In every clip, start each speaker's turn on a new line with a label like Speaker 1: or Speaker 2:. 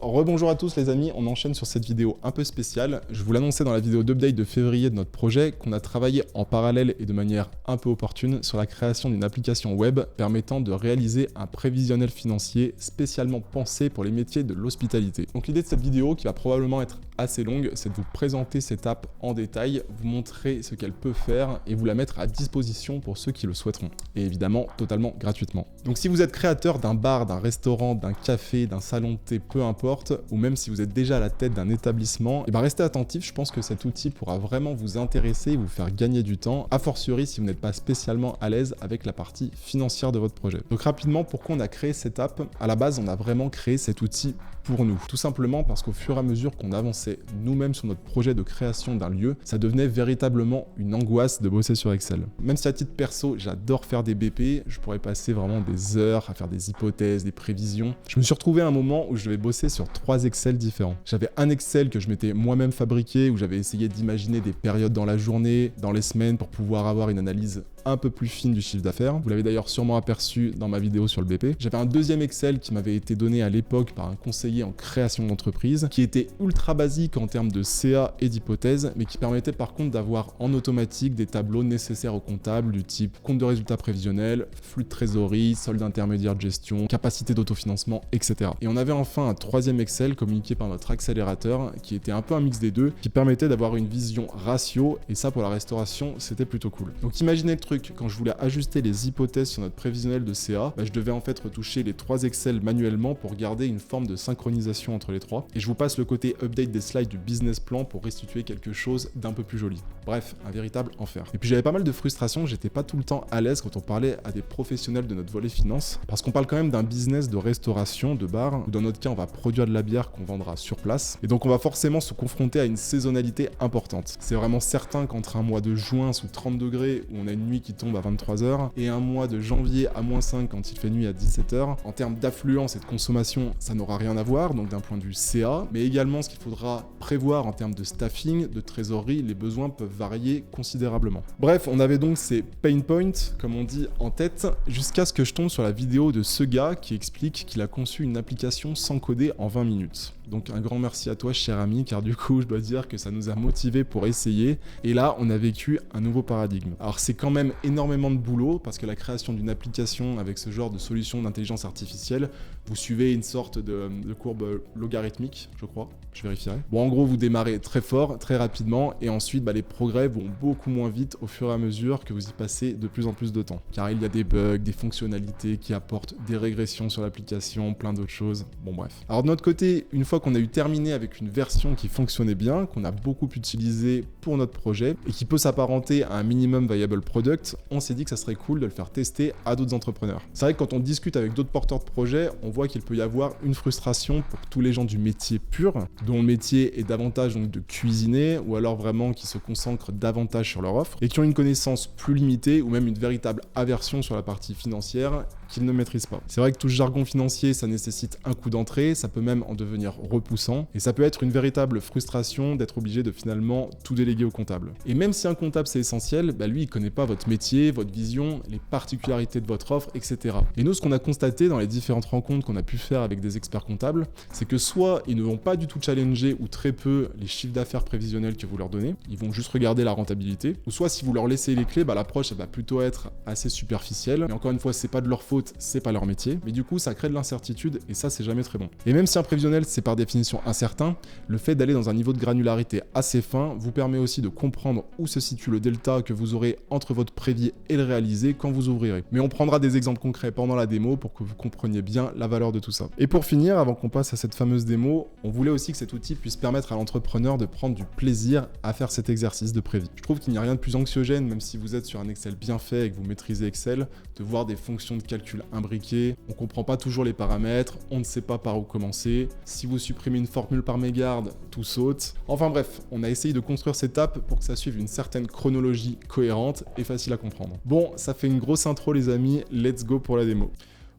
Speaker 1: Rebonjour à tous les amis, on enchaîne sur cette vidéo un peu spéciale. Je vous l'annonçais dans la vidéo d'update de février de notre projet qu'on a travaillé en parallèle et de manière un peu opportune sur la création d'une application web permettant de réaliser un prévisionnel financier spécialement pensé pour les métiers de l'hospitalité. Donc l'idée de cette vidéo, qui va probablement être assez longue, c'est de vous présenter cette app en détail, vous montrer ce qu'elle peut faire et vous la mettre à disposition pour ceux qui le souhaiteront. Et évidemment, totalement gratuitement. Donc si vous êtes créateur d'un bar, d'un restaurant, d'un café, d'un salon de thé, peu importe, ou même si vous êtes déjà à la tête d'un établissement, et restez attentif, je pense que cet outil pourra vraiment vous intéresser et vous faire gagner du temps, a fortiori si vous n'êtes pas spécialement à l'aise avec la partie financière de votre projet. Donc rapidement, pourquoi on a créé cette app? À la base, on a vraiment créé cet outil pour nous. Tout simplement parce qu'au fur et à mesure qu'on avançait nous-mêmes sur notre projet de création d'un lieu, ça devenait véritablement une angoisse de bosser sur Excel. Même si à titre perso, j'adore faire des BP, je pourrais passer vraiment des heures à faire des hypothèses, des prévisions. Je me suis retrouvé à un moment où je devais bosser sur 3 Excel différents. J'avais un Excel que je m'étais moi-même fabriqué, où j'avais essayé d'imaginer des périodes dans la journée, dans les semaines, pour pouvoir avoir une analyse un peu plus fine du chiffre d'affaires. Vous l'avez d'ailleurs sûrement aperçu dans ma vidéo sur le BP. J'avais un deuxième Excel qui m'avait été donné à l'époque par un conseiller en création d'entreprise, qui était ultra basique en termes de CA et d'hypothèses, mais qui permettait par contre d'avoir en automatique des tableaux nécessaires au comptable du type compte de résultats prévisionnels, flux de trésorerie, solde intermédiaire de gestion, capacité d'autofinancement, etc. Et on avait enfin un troisième Excel communiqué par notre accélérateur, qui était un peu un mix des deux, qui permettait d'avoir une vision ratio, et ça pour la restauration, c'était plutôt cool. Donc imaginez le truc, quand je voulais ajuster les hypothèses sur notre prévisionnel de CA, je devais en fait retoucher les 3 Excel manuellement pour garder une forme de synchronisation entre les trois. Et je vous passe le côté update des slides du business plan pour restituer quelque chose d'un peu plus joli. Bref, un véritable enfer. Et puis j'avais pas mal de frustration, j'étais pas tout le temps à l'aise quand on parlait à des professionnels de notre volet finance, parce qu'on parle quand même d'un business de restauration, de bar, où dans notre cas on va produire de la bière qu'on vendra sur place, et donc on va forcément se confronter à une saisonnalité importante. C'est vraiment certain qu'entre un mois de juin sous 30 degrés, où on a une nuit qui tombe à 23h, et un mois de janvier à -5 quand il fait nuit à 17h, en termes d'affluence et de consommation, ça n'aura rien à voir, donc d'un point de vue CA, mais également ce qu'il faudra prévoir en termes de staffing, de trésorerie, les besoins peuvent varier considérablement. Bref, on avait donc ces pain points, comme on dit, en tête, jusqu'à ce que je tombe sur la vidéo de ce gars qui explique qu'il a conçu une application sans coder en 20 minutes. Donc un grand merci à toi, cher ami, car du coup, je dois dire que ça nous a motivés pour essayer. Et là, on a vécu un nouveau paradigme. Alors c'est quand même énormément de boulot, parce que la création d'une application avec ce genre de solution d'intelligence artificielle, vous suivez une sorte de courbe logarithmique, je crois, je vérifierai. Bon, en gros, vous démarrez très fort, très rapidement, et ensuite, les progrès vont beaucoup moins vite au fur et à mesure que vous y passez de plus en plus de temps. Car il y a des bugs, des fonctionnalités qui apportent des régressions sur l'application, plein d'autres choses. Bon, bref. Alors de notre côté, une fois qu'on a eu terminé avec une version qui fonctionnait bien, qu'on a beaucoup utilisé pour notre projet, et qui peut s'apparenter à un minimum viable product, on s'est dit que ça serait cool de le faire tester à d'autres entrepreneurs. C'est vrai que quand on discute avec d'autres porteurs de projets, on voit qu'il peut y avoir une frustration pour tous les gens du métier pur, dont le métier est davantage donc de cuisiner, ou alors vraiment qui se concentrent davantage sur leur offre, et qui ont une connaissance plus limitée, ou même une véritable aversion sur la partie financière qu'ils ne maîtrisent pas. C'est vrai que tout ce jargon financier, ça nécessite un coup d'entrée, ça peut même en devenir repoussant, et ça peut être une véritable frustration d'être obligé de finalement tout déléguer au comptable. Et même si un comptable c'est essentiel, lui il connaît pas votre métier, votre vision, les particularités de votre offre, etc. Et nous, ce qu'on a constaté dans les différentes rencontres qu'on a pu faire avec des experts comptables, c'est que soit ils ne vont pas du tout challenger ou très peu les chiffres d'affaires prévisionnels que vous leur donnez, ils vont juste regarder la rentabilité, ou soit si vous leur laissez les clés, l'approche elle va plutôt être assez superficielle, mais encore une fois c'est pas de leur faute, c'est pas leur métier, mais du coup ça crée de l'incertitude et ça c'est jamais très bon. Et même si un prévisionnel c'est par définition incertain, le fait d'aller dans un niveau de granularité assez fin vous permet aussi de comprendre où se situe le delta que vous aurez entre votre prévis et le réalisé quand vous ouvrirez. Mais on prendra des exemples concrets pendant la démo pour que vous compreniez bien la valeur de tout ça. Et pour finir, avant qu'on passe à cette fameuse démo, on voulait aussi que cet outil puisse permettre à l'entrepreneur de prendre du plaisir à faire cet exercice de prévis. Je trouve qu'il n'y a rien de plus anxiogène, même si vous êtes sur un Excel bien fait et que vous maîtrisez Excel, de voir des fonctions de calcul imbriquées, on comprend pas toujours les paramètres, on ne sait pas par où commencer, si vous supprimez une formule par mégarde, tout saute. Enfin bref, on a essayé de construire cette app pour que ça suive une certaine chronologie cohérente et facile à comprendre. Bon, ça fait une grosse intro les amis, let's go pour la démo.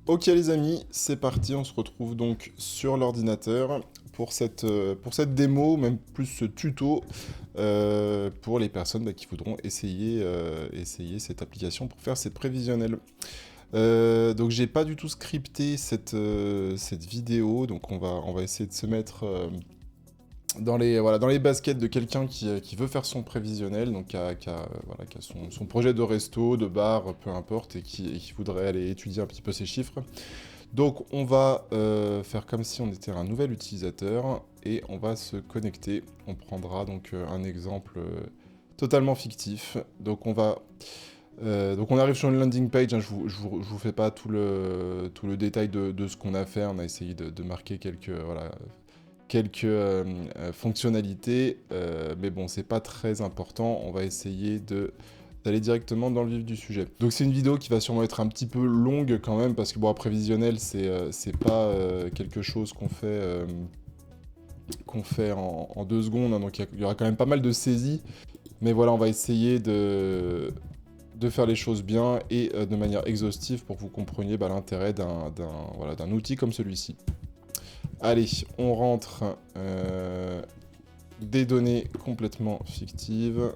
Speaker 1: Ok les amis, c'est parti, on se retrouve donc sur l'ordinateur pour cette démo, même plus ce tuto, pour les personnes qui voudront essayer cette application pour faire ces prévisionnels. Donc j'ai pas du tout scripté cette vidéo, donc on va essayer de se mettre voilà, dans les baskets de quelqu'un qui veut faire son prévisionnel, donc voilà, qui a son projet de resto, de bar, peu importe, et qui voudrait aller étudier un petit peu ses chiffres. Donc on va faire comme si on était un nouvel utilisateur, et on va se connecter. On prendra donc un exemple totalement fictif. Donc on arrive sur une landing page, hein, je vous fais pas tout le détail de ce qu'on a fait, on a essayé de marquer quelques fonctionnalités, mais bon, c'est pas très important, on va essayer d'aller directement dans le vif du sujet. Donc c'est une vidéo qui va sûrement être un petit peu longue quand même, parce que bon, un prévisionnel, c'est pas quelque chose qu'on fait en 2 secondes, hein, donc il y aura quand même pas mal de saisies, mais voilà, on va essayer de faire les choses bien et de manière exhaustive pour que vous compreniez l'intérêt d'un outil comme celui-ci. Allez, on rentre des données complètement fictives.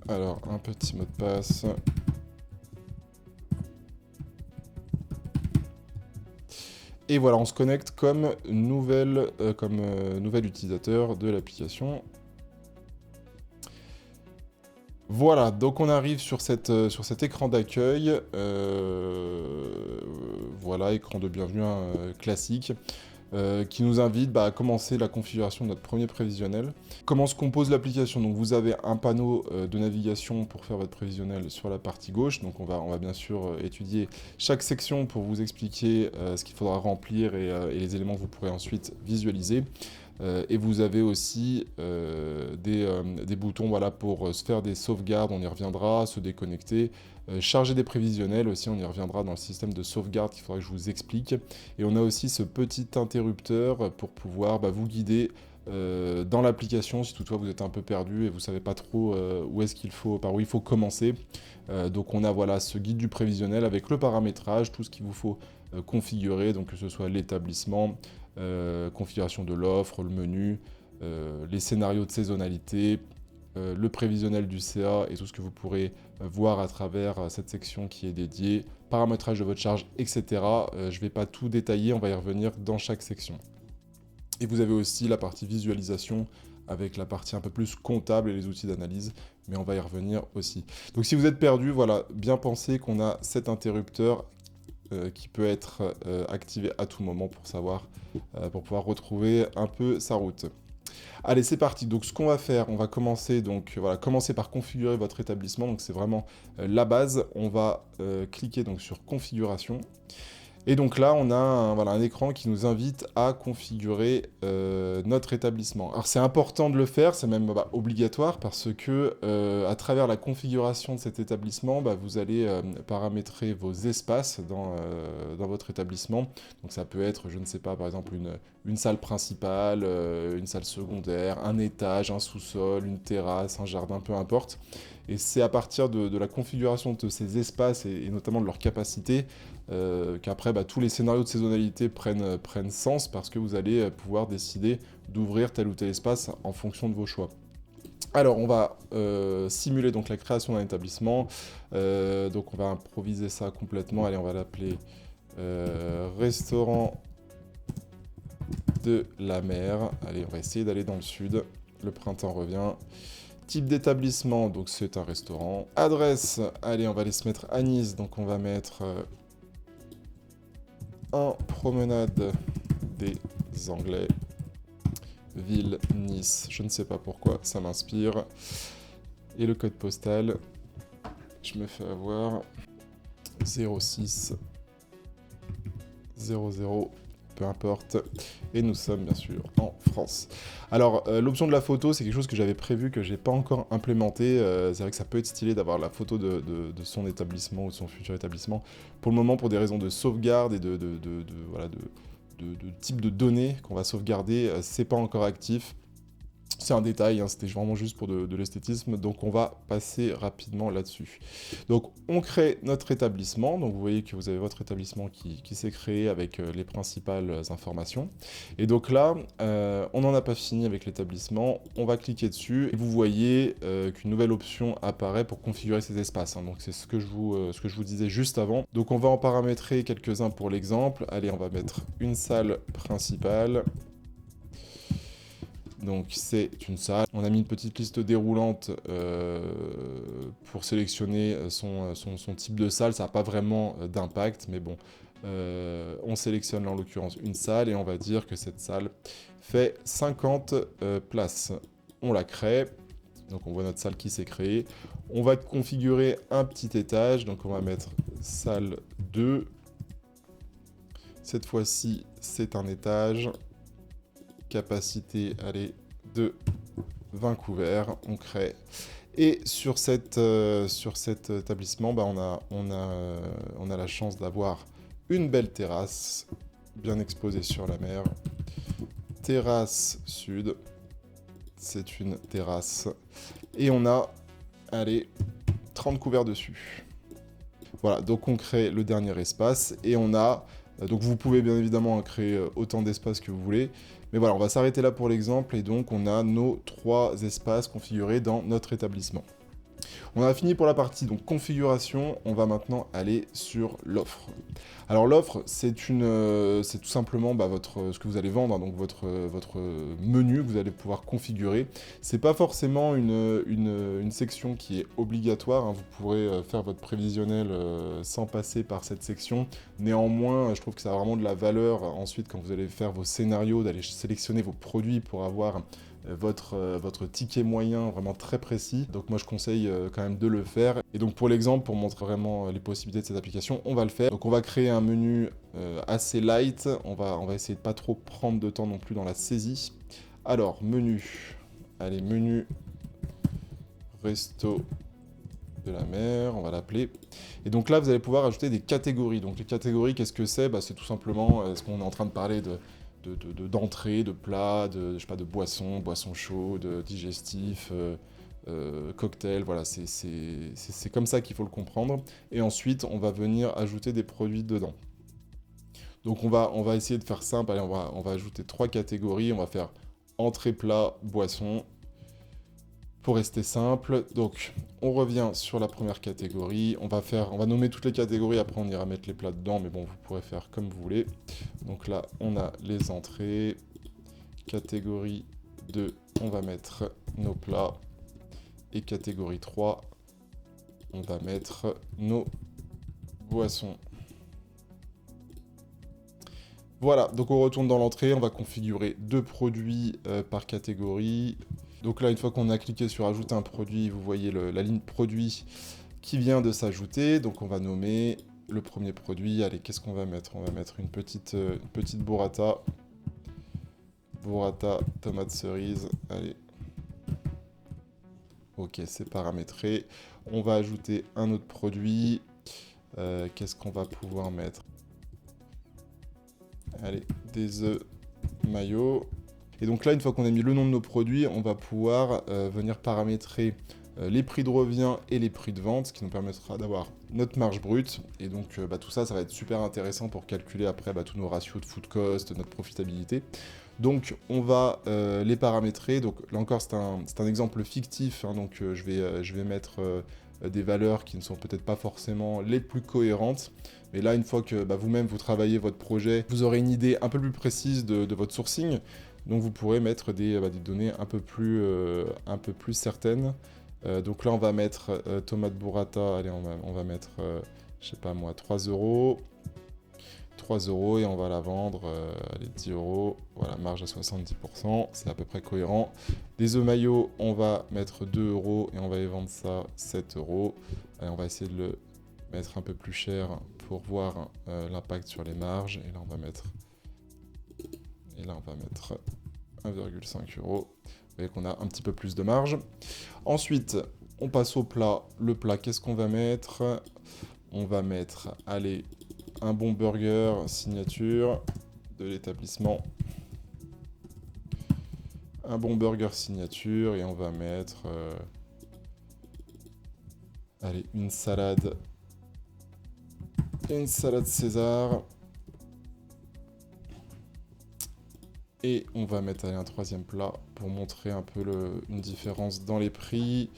Speaker 1: Alors, un petit mot de passe. Et voilà, on se connecte comme nouvel utilisateur de l'application. Voilà, donc on arrive sur cet écran d'accueil. Voilà, écran de bienvenue classique. Qui nous invite à commencer la configuration de notre premier prévisionnel. Comment se compose l'application? Donc vous avez un panneau de navigation pour faire votre prévisionnel sur la partie gauche. Donc on va bien sûr étudier chaque section pour vous expliquer ce qu'il faudra remplir et les éléments que vous pourrez ensuite visualiser. Et vous avez aussi des boutons pour se faire des sauvegardes, on y reviendra, se déconnecter, charger des prévisionnels aussi, on y reviendra dans le système de sauvegarde qu'il faudra que je vous explique. Et on a aussi ce petit interrupteur pour pouvoir vous guider dans l'application si toutefois vous êtes un peu perdu et vous ne savez pas trop par où il faut commencer. Donc on a voilà, ce guide du prévisionnel avec le paramétrage, tout ce qu'il vous faut configurer, donc que ce soit l'établissement, configuration de l'offre, le menu, les scénarios de saisonnalité, le prévisionnel du CA et tout ce que vous pourrez voir à travers cette section qui est dédiée, paramétrage de votre charge, etc. Je ne vais pas tout détailler, on va y revenir dans chaque section. Et vous avez aussi la partie visualisation avec la partie un peu plus comptable et les outils d'analyse, mais on va y revenir aussi. Donc si vous êtes perdu, voilà, bien penser qu'on a cet interrupteur qui peut être activé à tout moment pour pouvoir retrouver un peu sa route. Allez, c'est parti. Donc ce qu'on va faire, on va commencer par configurer votre établissement. Donc c'est vraiment la base. On va cliquer donc sur configuration. Et donc là, on a un écran qui nous invite à configurer notre établissement. Alors c'est important de le faire, c'est même obligatoire parce que à travers la configuration de cet établissement, vous allez paramétrer vos espaces dans votre établissement. Donc ça peut être, je ne sais pas, par exemple une salle principale, une salle secondaire, un étage, un sous-sol, une terrasse, un jardin, peu importe. Et c'est à partir de la configuration de ces espaces et notamment de leur capacité qu'après tous les scénarios de saisonnalité prennent sens parce que vous allez pouvoir décider d'ouvrir tel ou tel espace en fonction de vos choix. Alors on va simuler donc la création d'un établissement, donc on va improviser ça complètement, allez on va l'appeler restaurant de la mer, allez on va essayer d'aller dans le sud, le printemps revient. Type d'établissement, donc c'est un restaurant. Adresse, allez on va aller se mettre à Nice, donc on va mettre promenade des Anglais, ville Nice, je ne sais pas pourquoi, ça m'inspire. Et le code postal, je me fais avoir, 06 00, peu importe. Et nous sommes bien sûr en France. Alors l'option de la photo, c'est quelque chose que j'avais prévu, que j'ai pas encore implémenté. C'est vrai que ça peut être stylé d'avoir la photo de son établissement ou de son futur établissement. Pour le moment, pour des raisons de sauvegarde et de type de données qu'on va sauvegarder, c'est pas encore actif. C'est un détail, hein, c'était vraiment juste pour de l'esthétisme, donc on va passer rapidement là-dessus. Donc on crée notre établissement, donc vous voyez que vous avez votre établissement qui s'est créé avec les principales informations. Et donc là, on n'en a pas fini avec l'établissement, on va cliquer dessus, et vous voyez qu'une nouvelle option apparaît pour configurer ces espaces, hein. Donc c'est ce que je vous disais juste avant. Donc on va en paramétrer quelques-uns pour l'exemple. Allez, on va mettre une salle principale. Donc c'est une salle. On a mis une petite liste déroulante pour sélectionner son type de salle. Ça n'a pas vraiment d'impact, mais bon. On sélectionne là, en l'occurrence une salle et on va dire que cette salle fait 50 places. On la crée. Donc on voit notre salle qui s'est créée. On va configurer un petit étage. Donc on va mettre salle 2. Cette fois-ci, c'est un étage. Capacité, allez, de 20 couverts, on crée. Et sur cet établissement, bah, on a la chance d'avoir une belle terrasse, bien exposée sur la mer. Terrasse sud, c'est une terrasse. Et on a, allez, 30 couverts dessus. Voilà, donc on crée le dernier espace et on a... Donc vous pouvez bien évidemment créer autant d'espaces que vous voulez. Mais voilà, on va s'arrêter là pour l'exemple et donc on a nos 3 espaces configurés dans notre établissement. On a fini pour la partie donc configuration, on va maintenant aller sur l'offre. Alors l'offre, c'est tout simplement ce que vous allez vendre, hein, donc votre menu que vous allez pouvoir configurer. C'est pas forcément une section qui est obligatoire, hein. Vous pourrez faire votre prévisionnel sans passer par cette section. Néanmoins, je trouve que ça a vraiment de la valeur ensuite quand vous allez faire vos scénarios, d'aller sélectionner vos produits pour avoir votre ticket moyen vraiment très précis. Donc moi je conseille quand même de le faire. Et donc pour l'exemple, pour montrer vraiment les possibilités de cette application, on va le faire. Donc on va créer un menu assez light. On va essayer de pas trop prendre de temps non plus dans la saisie. Alors menu, allez menu resto de la mer, on va l'appeler. Et donc là vous allez pouvoir ajouter des catégories. Donc les catégories, qu'est-ce que c'est? C'est tout simplement, est-ce qu'on est en train de parler d'entrée, de plats, je sais pas, de boissons chaudes, digestifs, cocktails, voilà, c'est comme ça qu'il faut le comprendre. Et ensuite, on va venir ajouter des produits dedans. Donc on va essayer de faire simple, allez, on va ajouter 3 catégories, on va faire entrée, plat, boisson, pour rester simple. Donc on revient sur la première catégorie, on va nommer toutes les catégories, après on ira mettre les plats dedans, mais bon, vous pourrez faire comme vous voulez. Donc là, on a les entrées, catégorie 2, on va mettre nos plats, et catégorie 3, on va mettre nos boissons. Voilà, donc on retourne dans l'entrée, on va configurer 2 produits par catégorie. Donc là, une fois qu'on a cliqué sur ajouter un produit, vous voyez la ligne produit qui vient de s'ajouter. Donc on va nommer le premier produit. Allez, qu'est-ce qu'on va mettre? On va mettre une petite burrata. Burrata, tomate cerise. Allez. Ok, c'est paramétré. On va ajouter un autre produit. Qu'est-ce qu'on va pouvoir mettre? Allez, des œufs mayo. Et donc là, une fois qu'on a mis le nom de nos produits, on va pouvoir venir paramétrer les prix de revient et les prix de vente, ce qui nous permettra d'avoir notre marge brute. Et donc tout ça, ça va être super intéressant pour calculer après tous nos ratios de food cost, notre profitabilité. Donc on va les paramétrer. Donc là encore, c'est un exemple fictif, hein, donc je vais mettre des valeurs qui ne sont peut-être pas forcément les plus cohérentes. Mais là, une fois que vous-même vous travaillez votre projet, vous aurez une idée un peu plus précise de votre sourcing. Donc vous pourrez mettre des données un peu plus certaines. Donc là on va mettre tomate burrata, allez on va mettre, je sais pas moi, 3 €. 3 € et on va la vendre, allez 10 €, voilà, marge à 70%, c'est à peu près cohérent. Des œufs maillots, on va mettre 2 € et on va les vendre ça 7 €. Allez, on va essayer de le mettre un peu plus cher pour voir l'impact sur les marges. Et là on va mettre 1,5 €. Vous voyez qu'on a un petit peu plus de marge. Ensuite, on passe au plat. Le plat, qu'est-ce qu'on va mettre? On va mettre, allez, un bon burger signature de l'établissement. un bon burger signature et on va mettre... allez, une salade César. Et on va mettre allez, un troisième plat pour montrer un peu une différence dans les prix.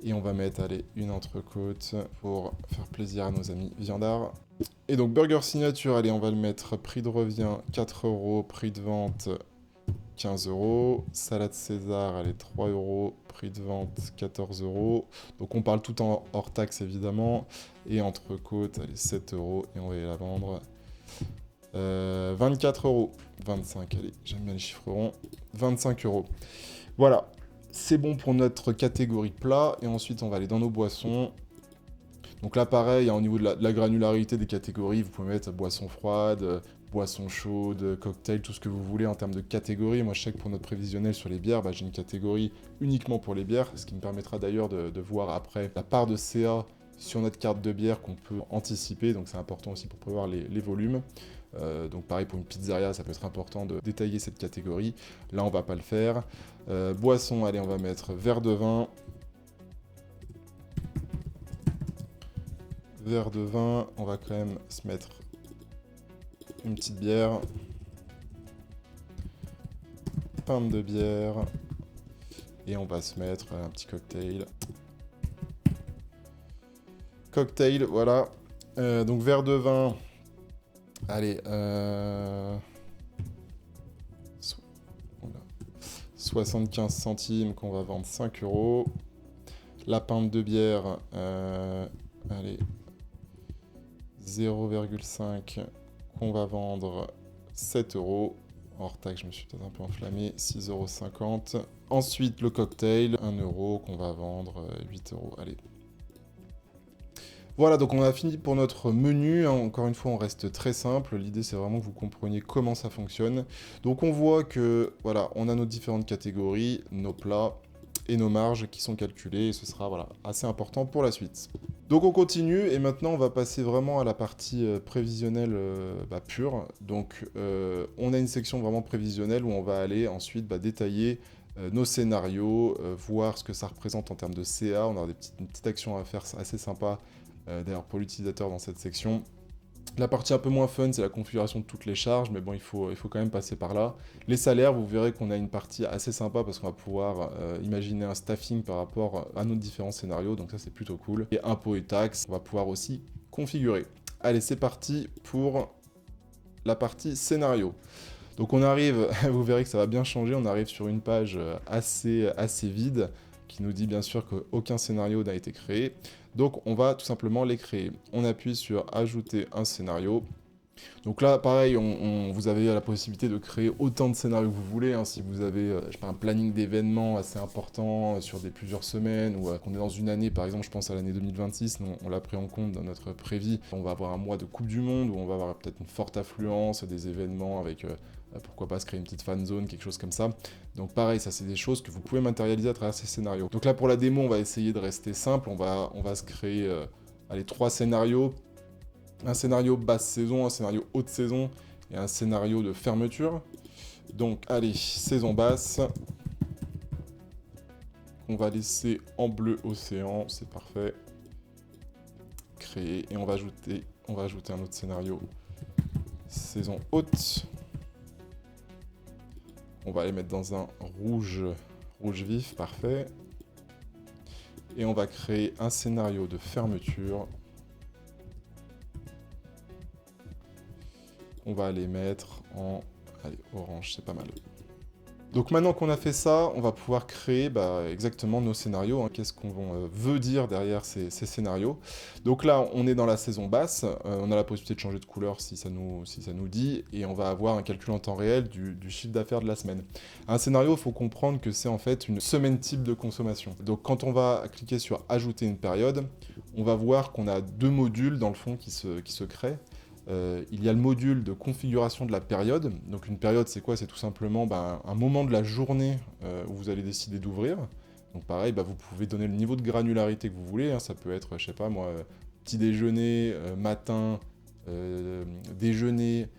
Speaker 1: Et on va mettre allez, une entrecôte pour faire plaisir à nos amis viandards. Et donc burger signature, allez, on va le mettre prix de revient 4 €, prix de vente 15 €. Salade César, allez, 3 €, prix de vente 14 €. Donc on parle tout en hors taxe évidemment. Et entrecôte, allez, 7 € et on va la vendre 24 €. 25, allez, j'aime bien les chiffres ronds. 25 €. Voilà, c'est bon pour notre catégorie plat. Et ensuite, on va aller dans nos boissons. Donc là, pareil, hein, au niveau de la granularité des catégories, vous pouvez mettre boisson froide, boisson chaude, cocktail, tout ce que vous voulez en termes de catégories. Moi, je sais que pour notre prévisionnel sur les bières, j'ai une catégorie uniquement pour les bières, ce qui me permettra d'ailleurs de voir après la part de CA sur notre carte de bière qu'on peut anticiper. Donc c'est important aussi pour prévoir les volumes. Donc pareil pour une pizzeria, ça peut être important de détailler cette catégorie. Là, on va pas le faire. Boisson, allez, on va mettre verre de vin. Verre de vin, on va quand même se mettre une petite bière. Pinte de bière. Et on va se mettre un petit cocktail. Cocktail, voilà. Donc verre de vin. Allez, 75 centimes qu'on va vendre 5 €. La pinte de bière, allez, 0,5 qu'on va vendre 7 €. Hors taxe, je me suis peut-être un peu enflammé, 6,50 €. Ensuite, le cocktail, 1 € qu'on va vendre 8 €. Allez. Voilà, donc on a fini pour notre menu. Encore une fois, on reste très simple. L'idée, c'est vraiment que vous compreniez comment ça fonctionne. Donc on voit que, voilà, on a nos différentes catégories, nos plats et nos marges qui sont calculées. Et ce sera, voilà, assez important pour la suite. Donc on continue et maintenant on va passer vraiment à la partie prévisionnelle pure. Donc on a une section vraiment prévisionnelle où on va aller ensuite détailler nos scénarios, voir ce que ça représente en termes de CA. On aura une petite action à faire assez sympa d'ailleurs pour l'utilisateur dans cette section. La partie un peu moins fun, c'est la configuration de toutes les charges, mais bon, il faut quand même passer par là. Les salaires, vous verrez qu'on a une partie assez sympa parce qu'on va pouvoir imaginer un staffing par rapport à nos différents scénarios, donc ça c'est plutôt cool. Et impôts et taxes, on va pouvoir aussi configurer. Allez, c'est parti pour la partie scénario. Donc on arrive, vous verrez que ça va bien changer, on arrive sur une page assez vide, qui nous dit bien sûr qu'aucun scénario n'a été créé. Donc on va tout simplement les créer. On appuie sur ajouter un scénario. Donc là, pareil, vous avez la possibilité de créer autant de scénarios que vous voulez. Hein, si vous avez je sais pas, un planning d'événements assez important sur plusieurs semaines, ou qu'on est dans une année, par exemple, je pense à l'année 2026, nous, on l'a pris en compte dans notre prévis. On va avoir un mois de Coupe du Monde, où on va avoir peut-être une forte affluence, des événements avec... pourquoi pas se créer une petite fan zone, quelque chose comme ça. Donc pareil, ça c'est des choses que vous pouvez matérialiser à travers ces scénarios. Donc là pour la démo, on va essayer de rester simple, on va se créer 3 scénarios. Un scénario basse saison, un scénario haute saison et un scénario de fermeture. Donc allez, saison basse. On va laisser en bleu océan, c'est parfait. Créer et on va ajouter un autre scénario. Saison haute. On va les mettre dans un rouge vif, parfait. Et on va créer un scénario de fermeture. On va les mettre en orange, c'est pas mal. Donc maintenant qu'on a fait ça, on va pouvoir créer exactement nos scénarios. Hein. Qu'est-ce qu'on veut dire derrière ces scénarios. Donc là, on est dans la saison basse. On a la possibilité de changer de couleur si ça nous dit. Et on va avoir un calcul en temps réel du chiffre d'affaires de la semaine. Un scénario, il faut comprendre que c'est en fait une semaine type de consommation. Donc quand on va cliquer sur « Ajouter une période », on va voir qu'on a 2 modules dans le fond qui se créent. Il y a le module de configuration de la période. Donc une période, c'est quoi? C'est tout simplement un moment de la journée où vous allez décider d'ouvrir. Donc pareil, vous pouvez donner le niveau de granularité que vous voulez. Hein. Ça peut être, je sais pas moi, petit déjeuner, matin, déjeuner,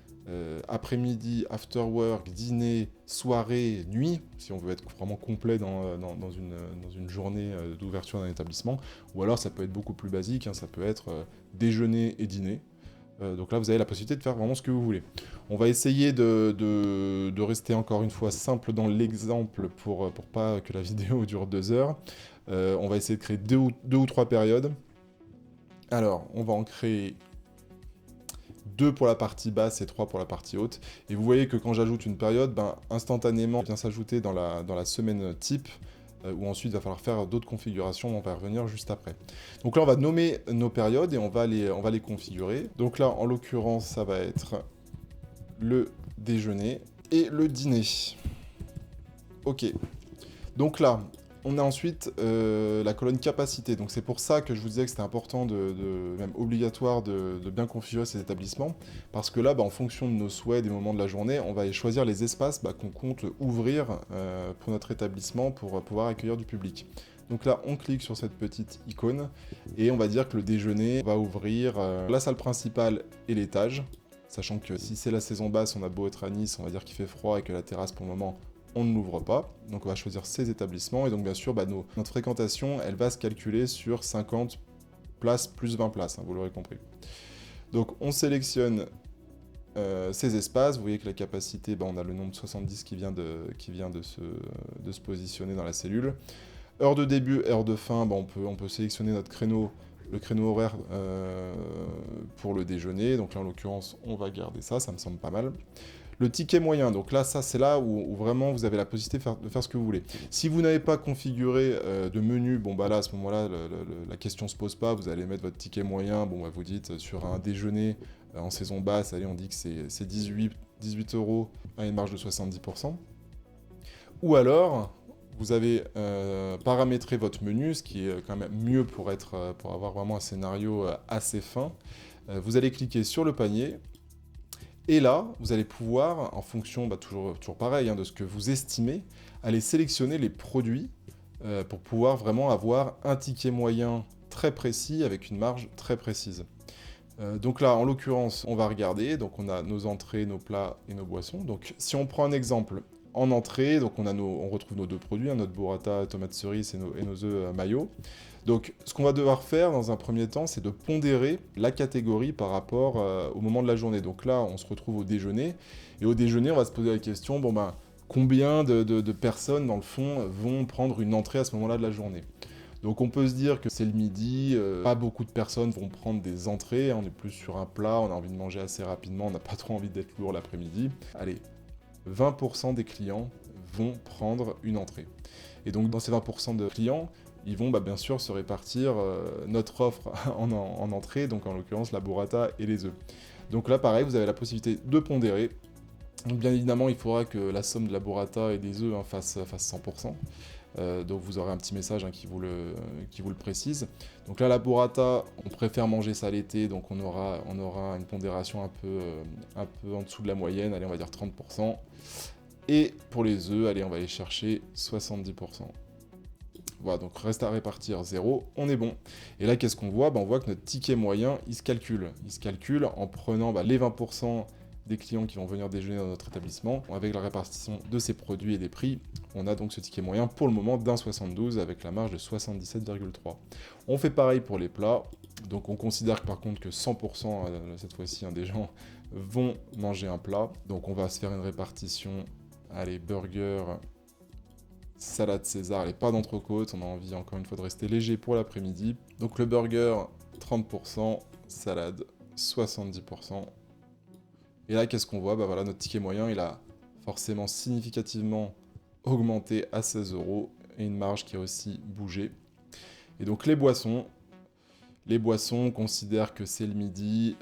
Speaker 1: après-midi, after work, dîner, soirée, nuit, si on veut être vraiment complet dans une journée d'ouverture d'un établissement. Ou alors ça peut être beaucoup plus basique, hein, ça peut être déjeuner et dîner. Donc là, vous avez la possibilité de faire vraiment ce que vous voulez. On va essayer de rester encore une fois simple dans l'exemple pour pas que la vidéo dure 2 heures. On va essayer de créer deux ou trois périodes. Alors, on va en créer 2 pour la partie basse et 3 pour la partie haute. Et vous voyez que quand j'ajoute une période, instantanément, elle vient s'ajouter dans la semaine type, où ensuite il va falloir faire d'autres configurations, on va y revenir juste après. Donc là, on va nommer nos périodes et on va les configurer. Donc là, en l'occurrence, ça va être le déjeuner et le dîner. Ok. Donc là, on a ensuite la colonne capacité. Donc c'est pour ça que je vous disais que c'était important, même obligatoire, de bien configurer ces établissements. Parce que là, en fonction de nos souhaits, des moments de la journée, on va aller choisir les espaces qu'on compte ouvrir pour notre établissement pour pouvoir accueillir du public. Donc là, on clique sur cette petite icône et on va dire que le déjeuner va ouvrir la salle principale et l'étage. Sachant que si c'est la saison basse, on a beau être à Nice, on va dire qu'il fait froid et que la terrasse pour le moment, on ne l'ouvre pas. Donc on va choisir ces établissements et donc bien sûr, notre fréquentation, elle va se calculer sur 50 places plus 20 places, hein, vous l'aurez compris. Donc on sélectionne ces espaces, vous voyez que la capacité, on a le nombre de 70 qui vient de se positionner dans la cellule. Heure de début, heure de fin, on peut sélectionner notre créneau, le créneau horaire pour le déjeuner. Donc là, en l'occurrence, on va garder ça, ça me semble pas mal. Le ticket moyen, donc là, ça c'est là où vraiment vous avez la possibilité de faire ce que vous voulez. Si vous n'avez pas configuré de menu, là à ce moment-là, la question se pose pas, vous allez mettre votre ticket moyen, vous dites sur un déjeuner en saison basse, allez, on dit que c'est 18 € à une marge de 70%. Ou alors, vous avez paramétré votre menu, ce qui est quand même mieux pour avoir vraiment un scénario assez fin. Vous allez cliquer sur le panier, et là, vous allez pouvoir, en fonction, toujours pareil, de ce que vous estimez, aller sélectionner les produits pour pouvoir vraiment avoir un ticket moyen très précis avec une marge très précise. Donc là, en l'occurrence, on va regarder, donc on a nos entrées, nos plats et nos boissons. Donc si on prend un exemple, en entrée, donc on retrouve nos 2 produits, notre burrata tomate cerise et nos œufs mayo. Donc ce qu'on va devoir faire dans un premier temps, c'est de pondérer la catégorie par rapport au moment de la journée. Donc là, on se retrouve au déjeuner, et au déjeuner, on va se poser la question, combien de personnes, dans le fond, vont prendre une entrée à ce moment-là de la journée. Donc on peut se dire que c'est le midi, pas beaucoup de personnes vont prendre des entrées, on est plus sur un plat, on a envie de manger assez rapidement, on n'a pas trop envie d'être lourd l'après-midi. Allez, 20% des clients vont prendre une entrée. Et donc dans ces 20% de clients, ils vont bien sûr se répartir notre offre en entrée, donc en l'occurrence la burrata et les œufs. Donc là pareil, vous avez la possibilité de pondérer. Donc bien évidemment, il faudra que la somme de la burrata et des œufs fasse 100%. Donc vous aurez un petit message qui vous le précise. Donc là, la burrata, on préfère manger ça l'été, donc on aura une pondération un peu en dessous de la moyenne, allez, on va dire 30%. Et pour les œufs, allez, on va aller chercher 70%. Voilà, donc reste à répartir 0, on est bon. Et là, qu'est-ce qu'on voit ? On voit que notre ticket moyen, il se calcule. Il se calcule en prenant les 20% des clients qui vont venir déjeuner dans notre établissement. Avec la répartition de ces produits et des prix, on a donc ce ticket moyen pour le moment d'1,72 avec la marge de 77,3. On fait pareil pour les plats. Donc on considère par contre que 100% cette fois-ci des gens vont manger un plat. Donc on va se faire une répartition, allez, burger, salade César, allez, pas d'entrecôte, on a envie encore une fois de rester léger pour l'après-midi. Donc le burger, 30%, salade, 70%. Et là, qu'est-ce qu'on voit ? Voilà, notre ticket moyen, il a forcément significativement augmenté à 16 € et une marge qui a aussi bougé. Et donc les boissons, on considère que c'est le midi.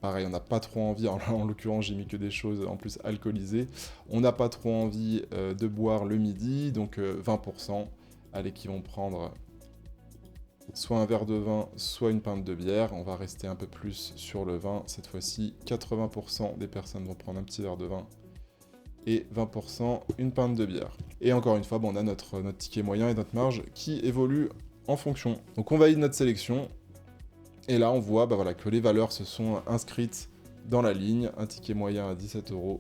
Speaker 1: Pareil, on n'a pas trop envie, en l'occurrence j'ai mis que des choses en plus alcoolisées, on n'a pas trop envie de boire le midi, donc 20%, allez, qui vont prendre soit un verre de vin, soit une pinte de bière. On va rester un peu plus sur le vin, cette fois-ci 80% des personnes vont prendre un petit verre de vin, et 20% une pinte de bière. Et encore une fois, on a notre ticket moyen et notre marge qui évoluent en fonction. Donc on valide notre sélection, et là on voit que les valeurs se sont inscrites dans la ligne, un ticket moyen à 17 euros.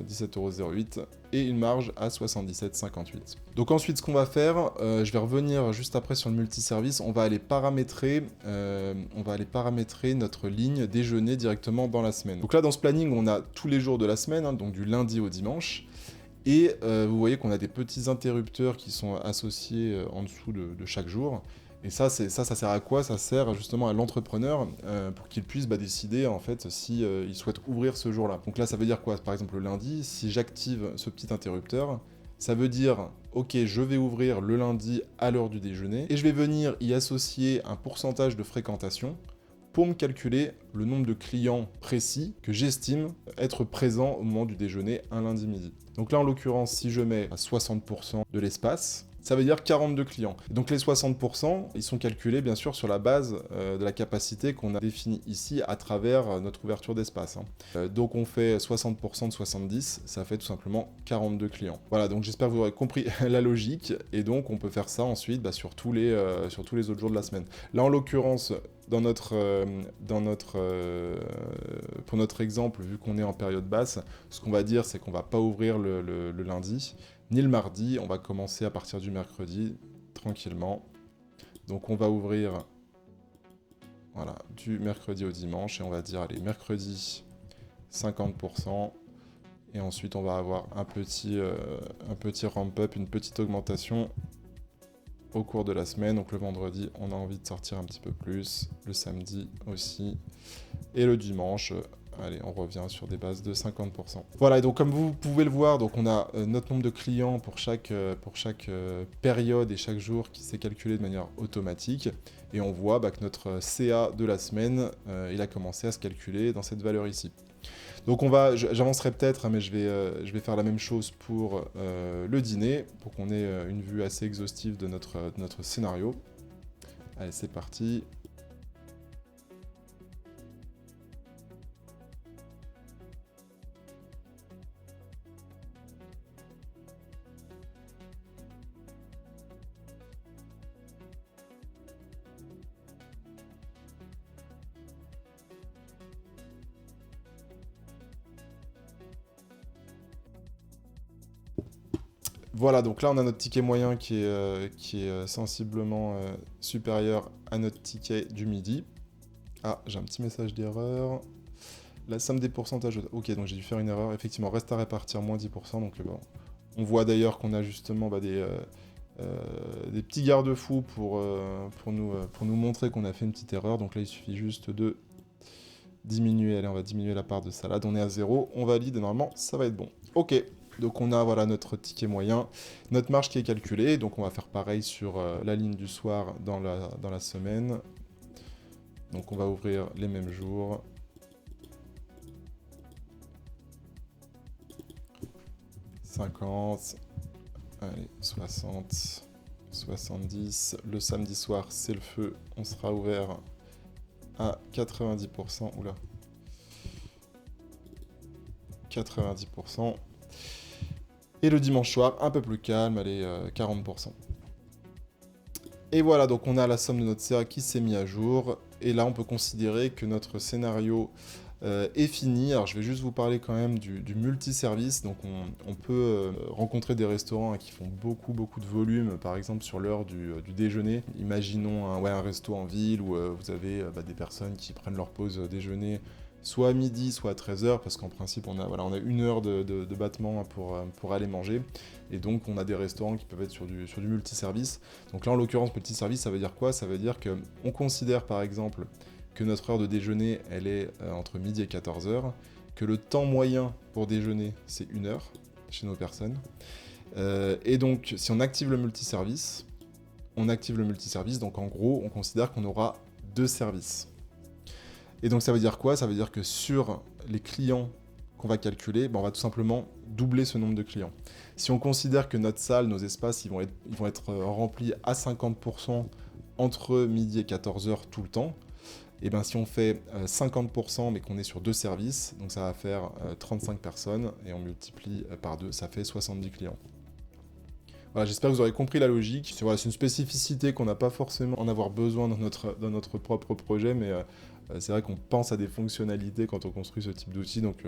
Speaker 1: 17,08 € et une marge à 77,58. Donc ensuite ce qu'on va faire, je vais revenir juste après sur le multiservice, on va aller paramétrer notre ligne déjeuner directement dans la semaine. Donc là dans ce planning on a tous les jours de la semaine, hein, donc du lundi au dimanche, et vous voyez qu'on a des petits interrupteurs qui sont associés en dessous de chaque jour. Et ça sert à quoi? Ça sert justement à l'entrepreneur pour qu'il puisse décider en fait si il souhaite ouvrir ce jour-là. Donc là, ça veut dire quoi? Par exemple, le lundi, si j'active ce petit interrupteur, ça veut dire ok, je vais ouvrir le lundi à l'heure du déjeuner et je vais venir y associer un pourcentage de fréquentation pour me calculer le nombre de clients précis que j'estime être présents au moment du déjeuner un lundi midi. Donc là, en l'occurrence, si je mets à 60% de l'espace, ça veut dire 42 clients. Donc les 60%, ils sont calculés bien sûr sur la base de la capacité qu'on a définie ici à travers notre ouverture d'espace. Donc on fait 60% de 70, ça fait tout simplement 42 clients. Voilà, donc j'espère que vous aurez compris la logique, et donc on peut faire ça ensuite sur tous les autres jours de la semaine. Là en l'occurrence, pour notre exemple, vu qu'on est en période basse, ce qu'on va dire c'est qu'on va pas ouvrir le lundi, ni le mardi, on va commencer à partir du mercredi, tranquillement. Donc on va ouvrir voilà, du mercredi au dimanche, et on va dire, allez, mercredi 50%, et ensuite on va avoir un petit ramp-up, une petite augmentation au cours de la semaine. Donc le vendredi, on a envie de sortir un petit peu plus, le samedi aussi, et le dimanche, allez, on revient sur des bases de 50%. Voilà, et donc comme vous pouvez le voir, donc on a notre nombre de clients pour chaque période et chaque jour qui s'est calculé de manière automatique, et on voit que notre CA de la semaine, il a commencé à se calculer dans cette valeur ici. Donc j'avancerai peut-être, mais je vais faire la même chose pour le dîner, pour qu'on ait une vue assez exhaustive de notre scénario. Allez, c'est parti. Voilà, donc là on a notre ticket moyen qui est sensiblement supérieur à notre ticket du midi. Ah, j'ai un petit message d'erreur. La somme des pourcentages... Ok, donc j'ai dû faire une erreur. Effectivement, reste à répartir, moins 10%. Donc bon. On voit d'ailleurs qu'on a justement des petits garde-fous pour nous montrer qu'on a fait une petite erreur. Donc là, il suffit juste de diminuer. Allez, on va diminuer la part de salade. On est à 0. On valide et normalement, ça va être bon. Ok. Donc on a voilà, notre ticket moyen, notre marge qui est calculée, donc on va faire pareil sur la ligne du soir dans la semaine. Donc on va ouvrir les mêmes jours. « 50, allez, 60, 70, le samedi soir c'est le feu, on sera ouvert à 90%, oula, 90%. Et le dimanche soir, un peu plus calme, allez, 40%. Et voilà, donc on a la somme de notre CA qui s'est mis à jour. Et là, on peut considérer que notre scénario est fini. Alors, je vais juste vous parler quand même du multiservice. Donc, on peut rencontrer des restaurants qui font beaucoup de volume, par exemple sur l'heure du déjeuner. Imaginons un resto en ville où vous avez des personnes qui prennent leur pause déjeuner soit à midi, soit à 13h, parce qu'en principe, on a une heure de battement pour aller manger. Et donc, on a des restaurants qui peuvent être sur du multiservice. Donc là, en l'occurrence, multiservice, ça veut dire quoi? Ça veut dire qu'on considère, par exemple, que notre heure de déjeuner, elle est entre midi et 14h, que le temps moyen pour déjeuner, c'est 1 heure chez nos personnes. Et donc, si on active le multiservice, donc en gros, on considère qu'on aura 2 services. Et donc ça veut dire quoi? Ça veut dire que sur les clients qu'on va calculer, on va tout simplement doubler ce nombre de clients. Si on considère que notre salle, nos espaces, ils vont être remplis à 50% entre midi et 14h tout le temps, et bien si on fait 50% mais qu'on est sur 2 services, donc ça va faire 35 personnes, et on multiplie par 2, ça fait 70 clients. Voilà, j'espère que vous aurez compris la logique. C'est une spécificité qu'on n'a pas forcément en avoir besoin dans notre propre projet, mais C'est vrai qu'on pense à des fonctionnalités quand on construit ce type d'outil, donc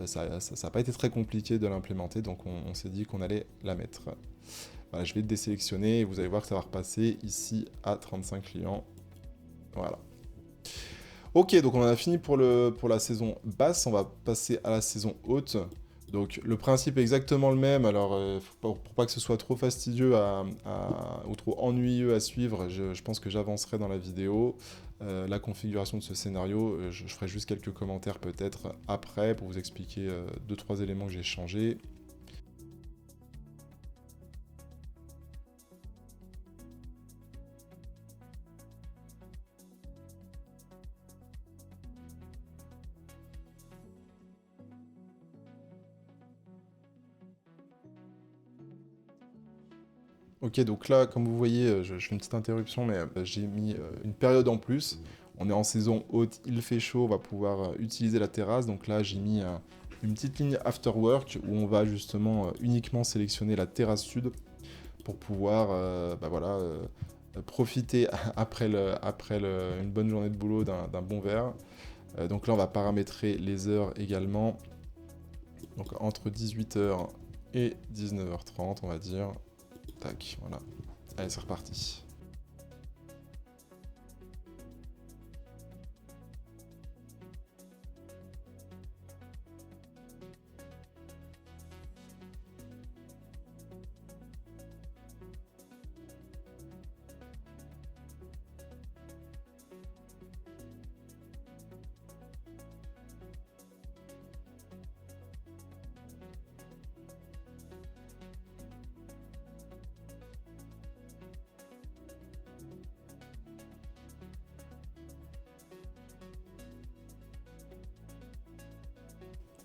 Speaker 1: ça n'a pas été très compliqué de l'implémenter, donc on s'est dit qu'on allait la mettre. Voilà, je vais désélectionner et vous allez voir que ça va repasser ici à 35 clients. Voilà. Ok, donc on en a fini pour la saison basse, on va passer à la saison haute. Donc le principe est exactement le même, alors pour pas que ce soit trop fastidieux ou trop ennuyeux à suivre, je pense que j'avancerai dans la vidéo. La configuration de ce scénario, je ferai juste quelques commentaires peut-être après pour vous expliquer 2-3 éléments que j'ai changés. Ok, donc là, comme vous voyez, je fais une petite interruption, mais j'ai mis une période en plus. On est en saison haute, il fait chaud, on va pouvoir utiliser la terrasse. Donc là, j'ai mis une petite ligne after work où on va justement uniquement sélectionner la terrasse sud pour pouvoir profiter après une bonne journée de boulot d'un bon verre. Donc là, on va paramétrer les heures également. Donc entre 18h et 19h30, on va dire. Tac, voilà. Allez, c'est reparti.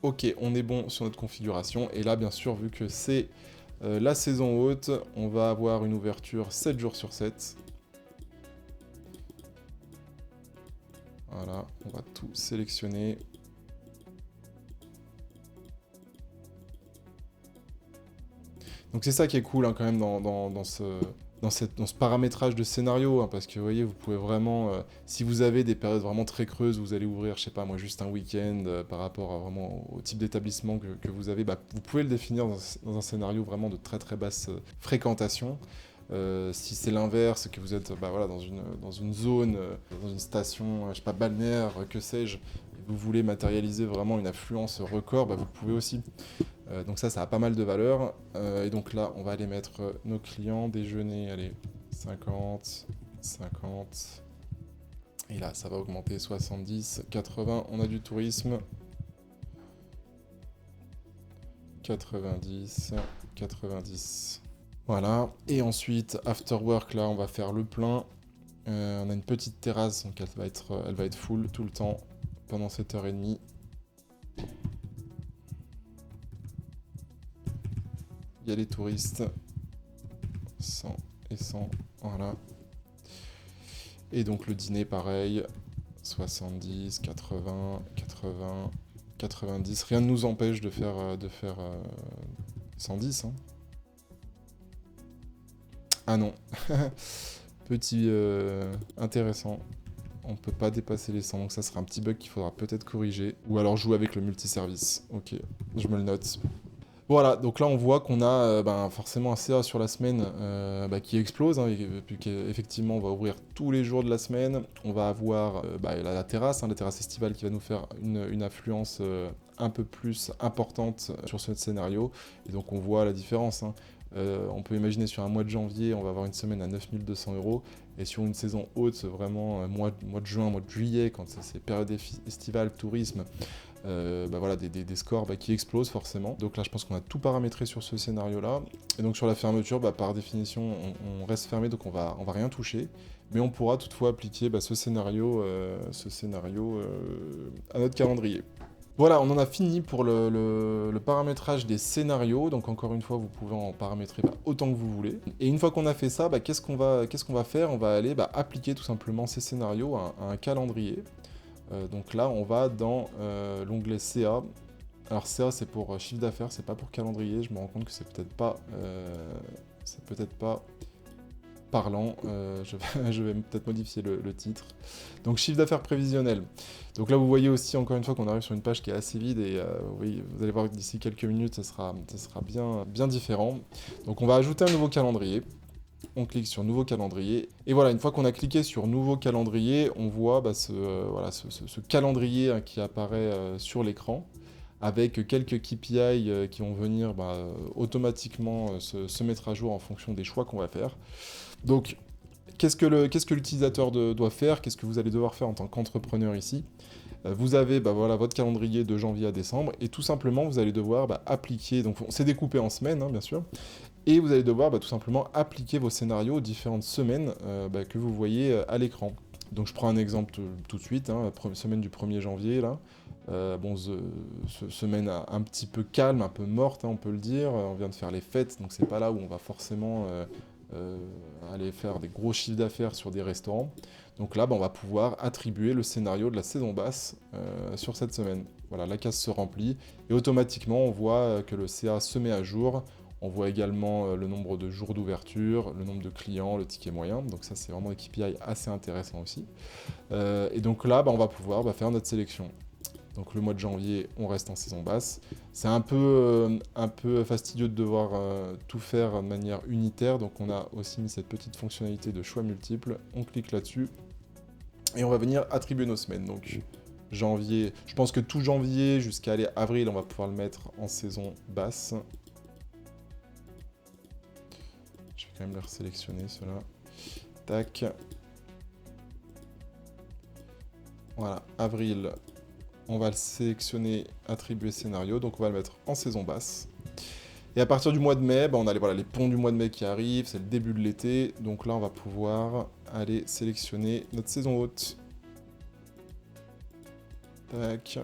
Speaker 1: Ok, on est bon sur notre configuration. Et là, bien sûr, vu que c'est la saison haute, on va avoir une ouverture 7 jours sur 7. Voilà, on va tout sélectionner. Donc c'est ça qui est cool quand même dans ce paramétrage de scénario, parce que vous voyez, vous pouvez vraiment, si vous avez des périodes vraiment très creuses, vous allez ouvrir, je sais pas moi, juste un week-end par rapport à vraiment au type d'établissement que vous avez, vous pouvez le définir dans un scénario vraiment de très très basse fréquentation. Si c'est l'inverse, que vous êtes dans une zone, dans une station, je sais pas, balnéaire, que sais-je, et vous voulez matérialiser vraiment une affluence record, vous pouvez aussi. Donc ça a pas mal de valeur. Et donc là, on va aller mettre nos clients, déjeuner, allez, 50, 50. Et là, ça va augmenter 70, 80. On a du tourisme. 90, 90. Voilà. Et ensuite, after work, là, on va faire le plein. On a une petite terrasse, donc elle va être full tout le temps pendant 7h30. Il y a les touristes. 100 et 100, voilà. Et donc le dîner, pareil. 70, 80, 80, 90. Rien ne nous empêche de faire 110. Hein. Ah non. Petit intéressant. On peut pas dépasser les 100, donc ça sera un petit bug qu'il faudra peut-être corriger. Ou alors jouer avec le multiservice. Ok, je me le note. Voilà, donc là on voit qu'on a forcément un CA sur la semaine qui explose, puis qu'effectivement on va ouvrir tous les jours de la semaine. On va avoir la terrasse estivale qui va nous faire une affluence un peu plus importante sur ce scénario. Et donc on voit la différence. On peut imaginer sur un mois de janvier, on va avoir une semaine à 9200 €. Et sur une saison haute, vraiment mois de juin, mois de juillet, quand c'est période estivale, tourisme, des scores qui explosent forcément. Donc là, je pense qu'on a tout paramétré sur ce scénario-là. Et donc sur la fermeture, par définition, on reste fermé, donc on va rien toucher. Mais on pourra toutefois appliquer ce scénario à notre calendrier. Voilà, on en a fini pour le paramétrage des scénarios. Donc encore une fois, vous pouvez en paramétrer autant que vous voulez. Et une fois qu'on a fait ça, qu'est-ce qu'on va faire? On va aller appliquer tout simplement ces scénarios à un calendrier. Donc là, on va dans l'onglet CA. Alors CA, c'est pour chiffre d'affaires, c'est pas pour calendrier. Je me rends compte que c'est peut-être pas parlant, je vais peut-être modifier le titre. Donc chiffre d'affaires prévisionnel. Donc là vous voyez aussi encore une fois qu'on arrive sur une page qui est assez vide et oui, vous allez voir que d'ici quelques minutes ça sera bien différent. Donc on va ajouter un nouveau calendrier. On clique sur nouveau calendrier. Et voilà, une fois qu'on a cliqué sur nouveau calendrier, on voit ce calendrier hein, qui apparaît sur l'écran, avec quelques KPI qui vont venir automatiquement se mettre à jour en fonction des choix qu'on va faire. Donc, qu'est-ce que l'utilisateur doit faire? Qu'est-ce que vous allez devoir faire en tant qu'entrepreneur ici? Vous avez votre calendrier de janvier à décembre, et tout simplement, vous allez devoir appliquer, donc c'est découpé en semaines, hein, bien sûr, et vous allez devoir tout simplement appliquer vos scénarios aux différentes semaines que vous voyez à l'écran. Donc je prends un exemple tout de suite, hein, semaine du 1er janvier, là. Semaine un petit peu calme, un peu morte, hein, on peut le dire. On vient de faire les fêtes, donc c'est pas là où on va forcément aller faire des gros chiffres d'affaires sur des restaurants. Donc là, on va pouvoir attribuer le scénario de la saison basse sur cette semaine. Voilà, la case se remplit et automatiquement, on voit que le CA se met à jour. On voit également le nombre de jours d'ouverture, le nombre de clients, le ticket moyen. Donc ça, c'est vraiment des KPI assez intéressants aussi. Et donc là, on va pouvoir faire notre sélection. Donc le mois de janvier, on reste en saison basse. C'est un peu fastidieux de devoir tout faire de manière unitaire. Donc on a aussi mis cette petite fonctionnalité de choix multiples. On clique là-dessus. Et on va venir attribuer nos semaines. Donc janvier, je pense que tout janvier jusqu'à avril, on va pouvoir le mettre en saison basse. Je vais quand même les resélectionner, ceux-là. Tac. Voilà, avril, on va le sélectionner, attribuer scénario, donc on va le mettre en saison basse. Et à partir du mois de mai, on a les ponts du mois de mai qui arrivent, c'est le début de l'été, donc là on va pouvoir aller sélectionner notre saison haute. Tac.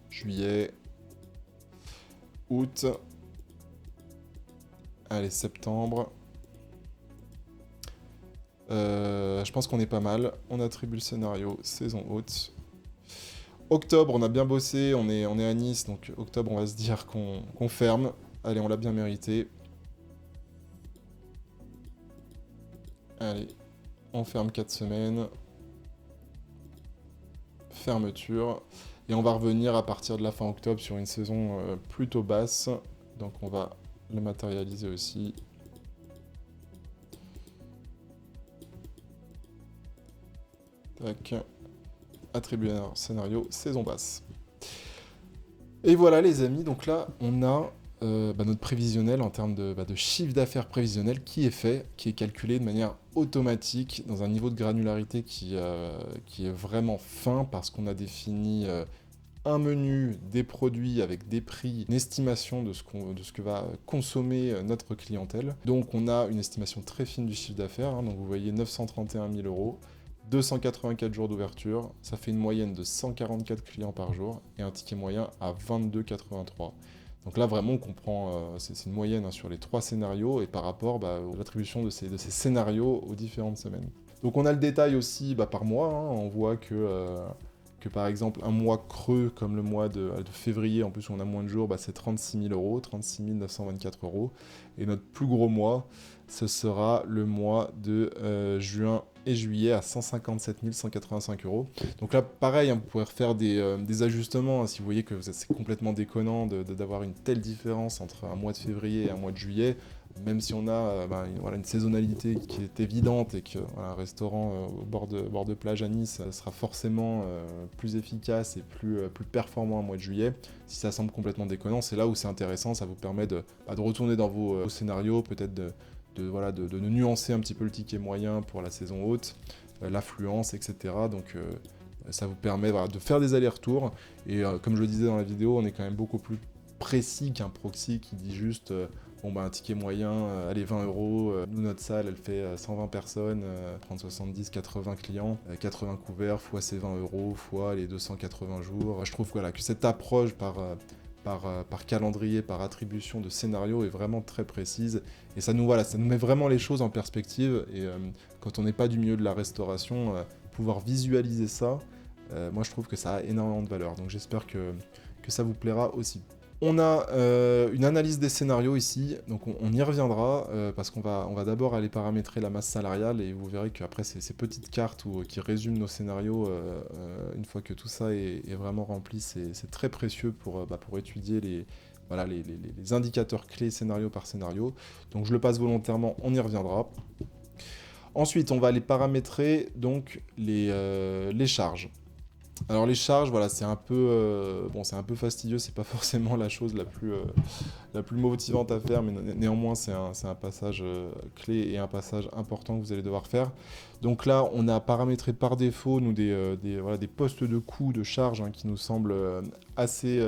Speaker 1: Juillet, août, allez, septembre. Je pense qu'on est pas mal. On attribue le scénario saison haute. Octobre, on a bien bossé, on est à Nice, donc octobre, on va se dire qu'on ferme. Allez, on l'a bien mérité. Allez, on ferme 4 semaines. Fermeture. Et on va revenir à partir de la fin octobre sur une saison plutôt basse. Donc on va le matérialiser aussi. Tac. Attribuer un scénario, saison basse. Et voilà les amis, donc là on a notre prévisionnel en termes de chiffre d'affaires prévisionnel qui est fait, qui est calculé de manière automatique dans un niveau de granularité qui est vraiment fin parce qu'on a défini un menu, des produits avec des prix, une estimation de ce que va consommer notre clientèle. Donc on a une estimation très fine du chiffre d'affaires, hein, donc vous voyez 931 000 €, 284 jours d'ouverture, ça fait une moyenne de 144 clients par jour et un ticket moyen à 22,83. Donc là vraiment on comprend, c'est une moyenne hein, sur les 3 scénarios et par rapport à l'attribution de ces scénarios aux différentes semaines. Donc on a le détail aussi par mois, hein, on voit que par exemple un mois creux comme le mois de février, en plus où on a moins de jours, c'est 36 000 €, 36 924 €. Et notre plus gros mois, ce sera le mois de juin et juillet à 157 185 €. Donc là, pareil, hein, vous pourrez refaire des ajustements, hein, si vous voyez que c'est complètement déconnant d'avoir une telle différence entre un mois de février et un mois de juillet. Même si on a une saisonnalité qui est évidente et qu'un restaurant au bord de plage à Nice sera forcément plus efficace et plus performant au mois de juillet, si ça semble complètement déconnant, c'est là où c'est intéressant, ça vous permet de retourner dans vos scénarios, peut-être de nuancer un petit peu le ticket moyen pour la saison haute, l'affluence, etc. Donc ça vous permet de faire des allers-retours, et comme je le disais dans la vidéo, on est quand même beaucoup plus précis qu'un proxy qui dit juste... un ticket moyen, allez 20 €, nous notre salle elle fait 120 personnes, 30, 70, 80 clients, 80 couverts, fois ces 20 € fois les 280 jours. Je trouve que cette approche par calendrier, par attribution de scénario est vraiment très précise, et ça nous met vraiment les choses en perspective, et quand on n'est pas du milieu de la restauration, pouvoir visualiser ça, moi je trouve que ça a énormément de valeur. Donc j'espère que que ça vous plaira aussi. On a une analyse des scénarios ici, donc on y reviendra, parce qu'on va d'abord aller paramétrer la masse salariale, et vous verrez qu'après ces petites cartes qui résument nos scénarios, une fois que tout ça est vraiment rempli, c'est très précieux pour étudier les indicateurs clés scénario par scénario. Donc je le passe volontairement, on y reviendra. Ensuite, on va aller paramétrer donc les charges. Alors les charges, voilà, c'est un peu fastidieux, c'est pas forcément la chose la plus motivante à faire, mais néanmoins c'est un passage clé et un passage important que vous allez devoir faire. Donc là, on a paramétré par défaut nous des postes de coûts de charge, hein, qui nous semblent assez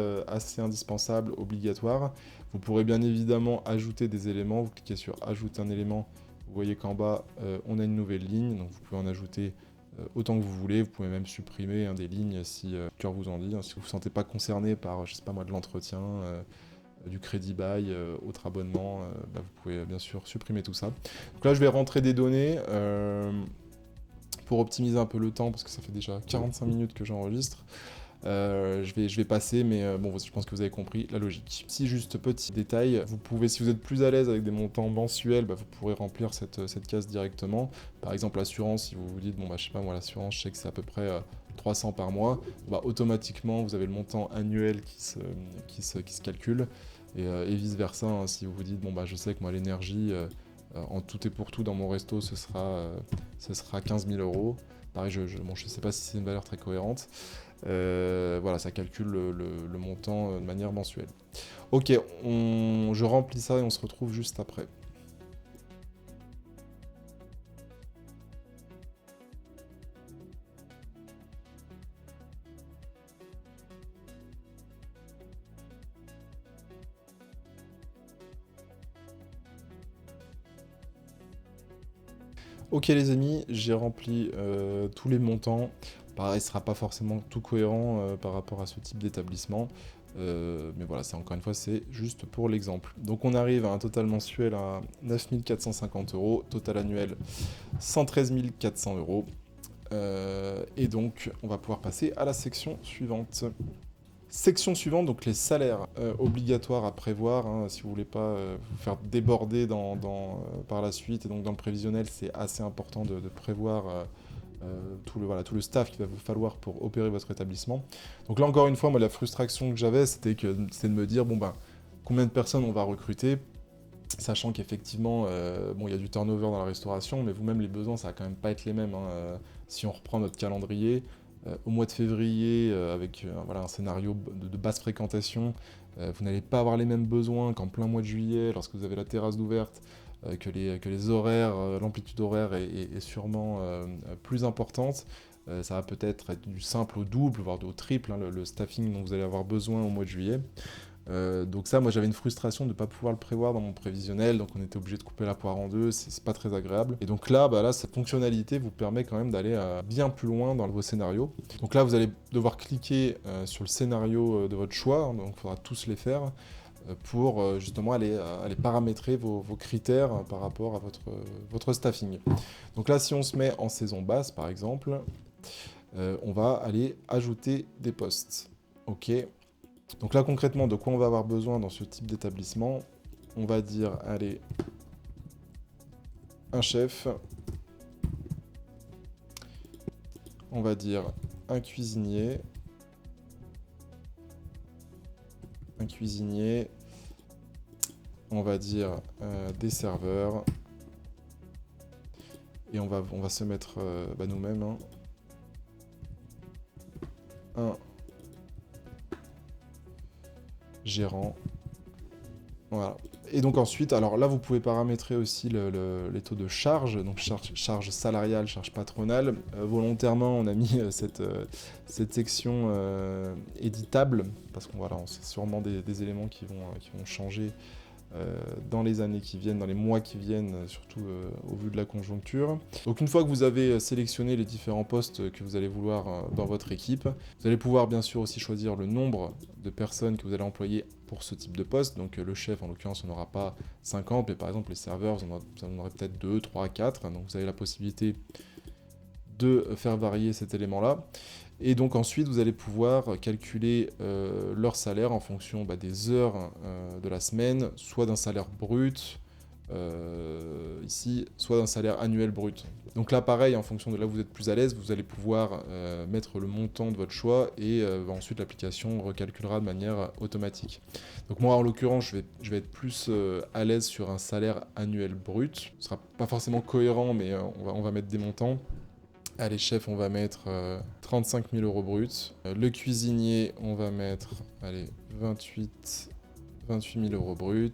Speaker 1: indispensables, obligatoires. Vous pourrez bien évidemment ajouter des éléments. Vous cliquez sur ajouter un élément. Vous voyez qu'en bas, on a une nouvelle ligne, donc vous pouvez en ajouter autant que vous voulez. Vous pouvez même supprimer des lignes si le cœur vous en dit, hein, si vous ne vous sentez pas concerné par, je sais pas moi, de l'entretien, du crédit bail, autre abonnement, vous pouvez bien sûr supprimer tout ça. Donc là, je vais rentrer des données pour optimiser un peu le temps, parce que ça fait déjà 45 minutes que j'enregistre. Je vais passer, mais bon, je pense que vous avez compris la logique. Si juste petit détail, vous pouvez, si vous êtes plus à l'aise avec des montants mensuels, vous pourrez remplir cette case directement. Par exemple, l'assurance, si vous vous dites, bon, je sais pas, moi, l'assurance, je sais que c'est à peu près 300 par mois, automatiquement, vous avez le montant annuel qui se calcule, et vice-versa, hein, si vous vous dites, bon, je sais que moi, l'énergie, en tout et pour tout, dans mon resto, ce sera 15 000 €. Pareil, je sais pas si c'est une valeur très cohérente. Voilà, ça calcule le montant de manière mensuelle. Ok, je remplis ça et on se retrouve juste après. Ok les amis, j'ai rempli tous les montants. Pareil, ce ne sera pas forcément tout cohérent par rapport à ce type d'établissement. Mais voilà, encore une fois, c'est juste pour l'exemple. Donc on arrive à un total mensuel à 9 450 €, total annuel 113 400 €. Et donc, on va pouvoir passer à la section suivante. Section suivante, donc les salaires obligatoires à prévoir, hein, si vous voulez pas vous faire déborder par la suite, et donc dans le prévisionnel, c'est assez important de prévoir tout le staff qu'il va vous falloir pour opérer votre établissement. Donc là, encore une fois, moi, la frustration que j'avais, c'était de me dire, combien de personnes on va recruter, sachant qu'effectivement, il y a du turnover dans la restauration, mais vous-même, les besoins, ça va quand même pas être les mêmes, hein. Si on reprend notre calendrier, au mois de février, avec un scénario de basse fréquentation, vous n'allez pas avoir les mêmes besoins qu'en plein mois de juillet, lorsque vous avez la terrasse ouverte, que les horaires, l'amplitude horaire est sûrement plus importante. Ça va peut-être être du simple au double, voire au triple, hein, le staffing dont vous allez avoir besoin au mois de juillet. Donc ça, moi j'avais une frustration de ne pas pouvoir le prévoir dans mon prévisionnel, donc on était obligé de couper la poire en deux, c'est pas très agréable. Et donc là, cette fonctionnalité vous permet quand même d'aller bien plus loin dans vos scénarios. Donc là, vous allez devoir cliquer sur le scénario de votre choix, hein, donc il faudra tous les faire, pour justement aller paramétrer vos critères par rapport à votre staffing. Donc là, si on se met en saison basse, par exemple, on va aller ajouter des postes. Ok. Donc là, concrètement, de quoi on va avoir besoin dans ce type d'établissement? On va dire, allez, un chef. On va dire un cuisinier. Un cuisinier. On va dire des serveurs. Et on va se mettre nous-mêmes, hein. Un gérant. Voilà. Et donc ensuite, alors là, vous pouvez paramétrer aussi les taux de charge, donc charge salariale, charge patronale. Volontairement, on a mis cette section éditable, parce qu'on c'est sûrement des éléments qui vont changer dans les années qui viennent, dans les mois qui viennent, surtout au vu de la conjoncture. Donc une fois que vous avez sélectionné les différents postes que vous allez vouloir dans votre équipe, vous allez pouvoir bien sûr aussi choisir le nombre de personnes que vous allez employer pour ce type de poste. Donc le chef, en l'occurrence, on n'aura pas 50, mais par exemple les serveurs, vous en aurez peut-être 2, 3, 4. Donc vous avez la possibilité de faire varier cet élément-là. Et donc ensuite, vous allez pouvoir calculer leur salaire en fonction des heures de la semaine, soit d'un salaire brut, ici, soit d'un salaire annuel brut. Donc là, pareil, en fonction de là où vous êtes plus à l'aise, vous allez pouvoir mettre le montant de votre choix et ensuite l'application recalculera de manière automatique. Donc moi, en l'occurrence, je vais être plus à l'aise sur un salaire annuel brut. Ce sera pas forcément cohérent, mais on va mettre des montants. Allez, chef, on va mettre 35 000 euros bruts. Le cuisinier, on va mettre, allez, 28 000 euros bruts.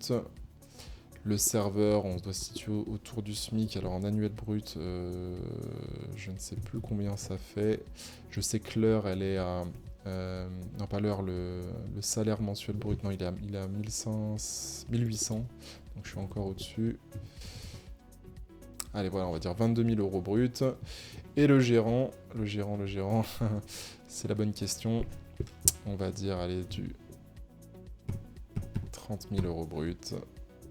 Speaker 1: Le serveur, on doit se situer autour du SMIC. Alors en annuel brut, je ne sais plus combien ça fait. Je sais que l'heure, elle est à... non, pas l'heure, le salaire mensuel brut. Non, il est à 1800. Donc je suis encore au-dessus. Allez, voilà, on va dire 22 000 euros bruts. Et le gérant, c'est la bonne question. On va dire, allez, du 30 000 euros bruts.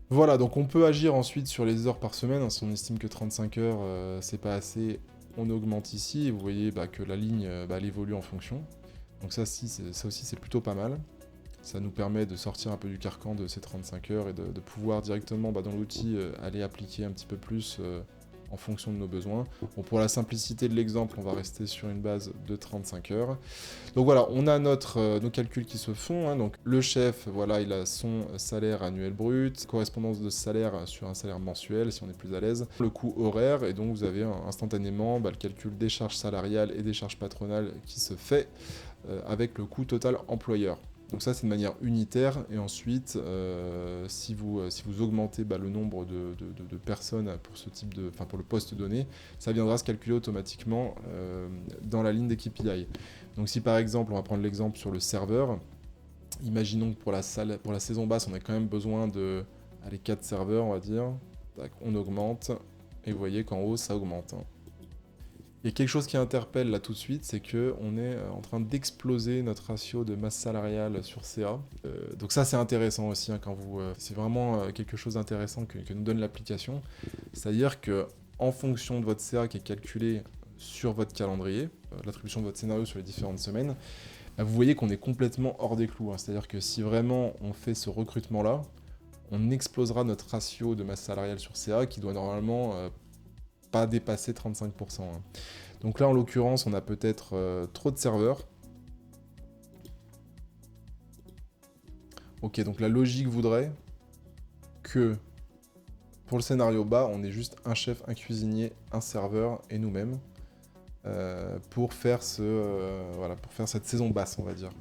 Speaker 1: Voilà, donc on peut agir ensuite sur les heures par semaine. Si on estime que 35 heures, c'est pas assez, on augmente ici. Et vous voyez que la ligne, elle évolue en fonction. Donc ça aussi, c'est plutôt pas mal. Ça nous permet de sortir un peu du carcan de ces 35 heures et de pouvoir directement dans l'outil aller appliquer un petit peu plus en fonction de nos besoins. Bon, pour la simplicité de l'exemple, on va rester sur une base de 35 heures. Donc voilà, on a nos calculs qui se font. Donc le chef, voilà, il a son salaire annuel brut, correspondance de salaire sur un salaire mensuel, si on est plus à l'aise, le coût horaire, et donc vous avez instantanément le calcul des charges salariales et des charges patronales qui se fait avec le coût total employeur. Donc ça, c'est de manière unitaire. Et ensuite, si vous augmentez le nombre de personnes pour ce type pour le poste donné, ça viendra se calculer automatiquement dans la ligne des KPI. Donc si par exemple, on va prendre l'exemple sur le serveur, imaginons que pour la saison basse, on a quand même besoin de 4 serveurs, on va dire. On augmente, et vous voyez qu'en haut, ça augmente. Il y a quelque chose qui interpelle là tout de suite, c'est qu'on est en train d'exploser notre ratio de masse salariale sur CA. Donc ça c'est intéressant aussi, c'est vraiment quelque chose d'intéressant que nous donne l'application. C'est-à-dire que en fonction de votre CA qui est calculé sur votre calendrier, l'attribution de votre scénario sur les différentes semaines, vous voyez qu'on est complètement hors des clous. C'est-à-dire que si vraiment on fait ce recrutement-là, on explosera notre ratio de masse salariale sur CA qui doit normalement pas dépasser 35%. Donc là, en l'occurrence, on a peut-être trop de serveurs. Ok, donc la logique voudrait que pour le scénario bas, on ait juste un chef, un cuisinier, un serveur et nous-mêmes pour faire cette saison basse, on va dire.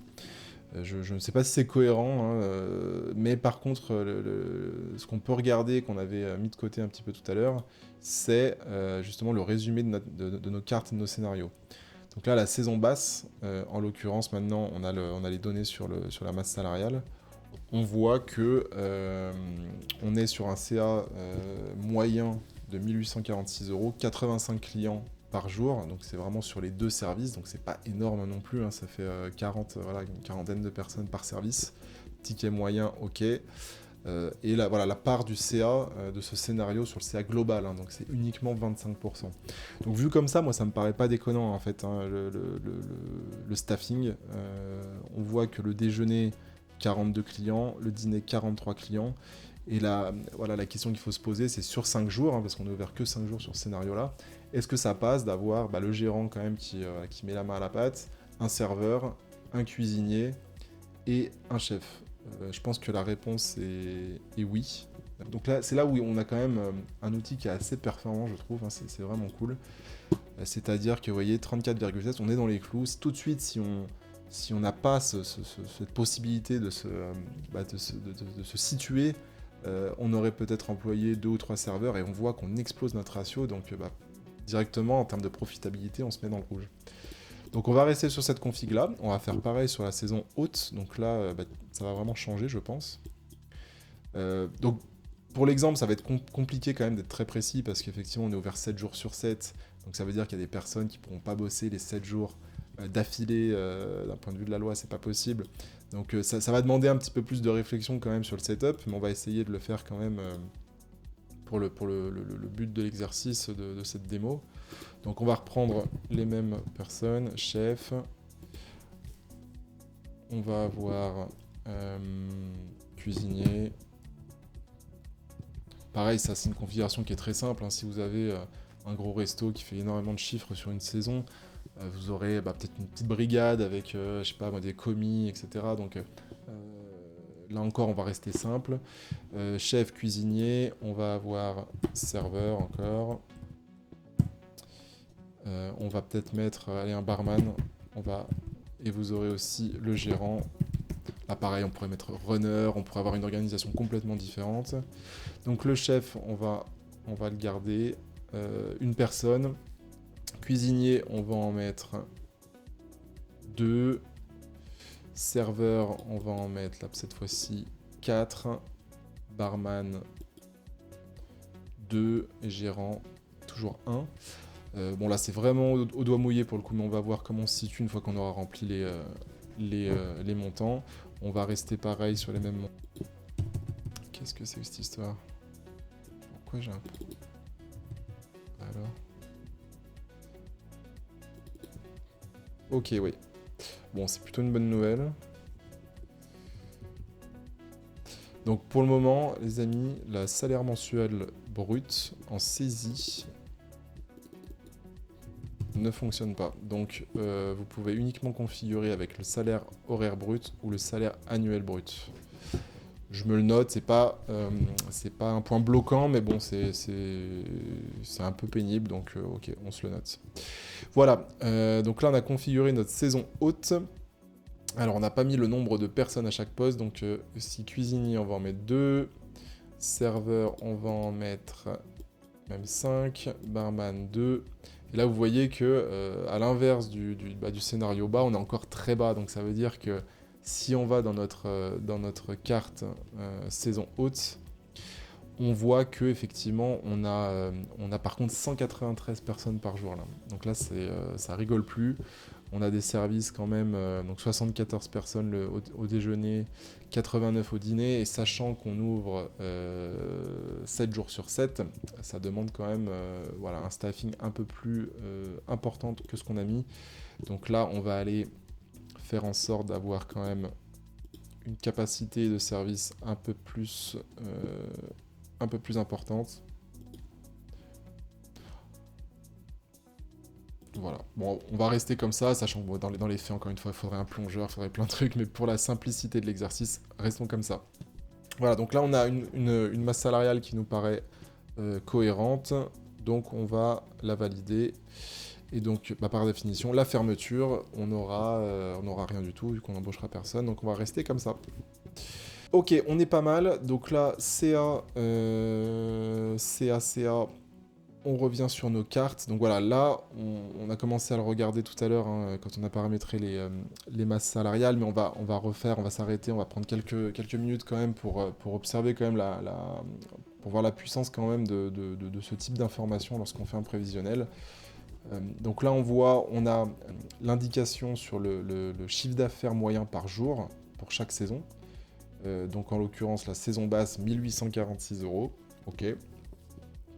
Speaker 1: Je ne sais pas si c'est cohérent, mais par contre, ce qu'on peut regarder, qu'on avait mis de côté un petit peu tout à l'heure, c'est justement le résumé de nos cartes et de nos scénarios. Donc là, la saison basse, en l'occurrence, maintenant, on a les données sur la masse salariale. On voit que on est sur un CA moyen de 1846 €, 85 clients par jour, donc c'est vraiment sur les 2 services, donc c'est pas énorme non plus, ça fait une quarantaine de personnes par service, ticket moyen, ok, et là, la part du CA de ce scénario sur le CA global, donc c'est uniquement 25%. Donc vu comme ça, moi ça me paraît pas déconnant en fait, le staffing, on voit que le déjeuner, 42 clients, le dîner, 43 clients, et la question qu'il faut se poser, c'est sur 5 jours, parce qu'on est ouvert que 5 jours sur ce scénario-là, est-ce que ça passe d'avoir le gérant quand même qui met la main à la pâte, un serveur, un cuisinier et un chef? Je pense que la réponse est oui. Donc là, c'est là où on a quand même un outil qui est assez performant, je trouve, c'est vraiment cool. C'est-à-dire que, vous voyez, 34,7, on est dans les clous. Tout de suite, si on n'a pas cette possibilité de se situer, on aurait peut-être employé 2 ou 3 serveurs et on voit qu'on explose notre ratio, donc directement en termes de profitabilité, on se met dans le rouge. Donc on va rester sur cette config là, on va faire pareil sur la saison haute, donc là ça va vraiment changer je pense. Donc pour l'exemple ça va être compliqué quand même d'être très précis parce qu'effectivement on est ouvert 7 jours sur 7, donc ça veut dire qu'il y a des personnes qui ne pourront pas bosser les 7 jours d'affilée, d'un point de vue de la loi c'est pas possible. Donc ça va demander un petit peu plus de réflexion quand même sur le setup, mais on va essayer de le faire quand même le but de l'exercice de cette démo. Donc on va reprendre les mêmes personnes, chef. On va avoir cuisinier. Pareil, ça c'est une configuration qui est très simple. Hein. Si vous avez un gros resto qui fait énormément de chiffres sur une saison, vous aurez peut-être une petite brigade avec, je sais pas moi, des commis, etc. Donc là encore, on va rester simple. Chef, cuisinier, on va avoir serveur encore. On va peut-être mettre un barman. Et vous aurez aussi le gérant. Là pareil, on pourrait mettre runner, on pourrait avoir une organisation complètement différente. Donc le chef, on va le garder. Une personne. Cuisinier, on va en mettre 2. Serveur, on va en mettre là, cette fois-ci 4. Barman, 2. Et gérant, toujours 1. Bon là c'est vraiment au doigt mouillé pour le coup, mais on va voir comment on se situe une fois qu'on aura rempli les montants. On va rester pareil sur les mêmes montants. Qu'est-ce que c'est que cette histoire? Pourquoi j'ai un... Alors... Ok, oui. Bon, c'est plutôt une bonne nouvelle. Donc pour le moment, les amis, le salaire mensuel brut en saisie ne fonctionne pas. Donc vous pouvez uniquement configurer avec le salaire horaire brut ou le salaire annuel brut. Je me le note, c'est pas un point bloquant, mais bon, c'est un peu pénible, donc ok, on se le note. Voilà, donc là on a configuré notre saison haute. Alors on n'a pas mis le nombre de personnes à chaque poste, donc si cuisinier on va en mettre 2, serveur on va en mettre même 5, barman 2. Et là vous voyez que à l'inverse du scénario bas, on est encore très bas, donc ça veut dire que si on va dans notre carte saison haute, on voit que effectivement on a par contre 193 personnes par jour là. Donc là ça rigole plus. On a des services quand même, donc 74 personnes au déjeuner, 89 au dîner, et sachant qu'on ouvre 7 jours sur 7, ça demande quand même un staffing un peu plus important que ce qu'on a mis. Donc là, on va aller faire en sorte d'avoir quand même une capacité de service un peu plus importante. Voilà, bon, on va rester comme ça, sachant que dans les faits, encore une fois, il faudrait un plongeur, il faudrait plein de trucs, mais pour la simplicité de l'exercice, restons comme ça. Voilà, donc là, on a une masse salariale qui nous paraît cohérente, donc on va la valider. Et donc, par définition, la fermeture, on n'aura rien du tout, vu qu'on n'embauchera personne, donc on va rester comme ça. Ok, on est pas mal, donc là, CA, on revient sur nos cartes. Donc voilà, là, on a commencé à le regarder tout à l'heure quand on a paramétré les masses salariales, mais on va refaire, on va s'arrêter, on va prendre quelques minutes quand même pour observer quand même pour voir la puissance quand même de ce type d'information lorsqu'on fait un prévisionnel. Donc là, on a l'indication sur le chiffre d'affaires moyen par jour pour chaque saison. Donc en l'occurrence, la saison basse, 1846 €. Ok.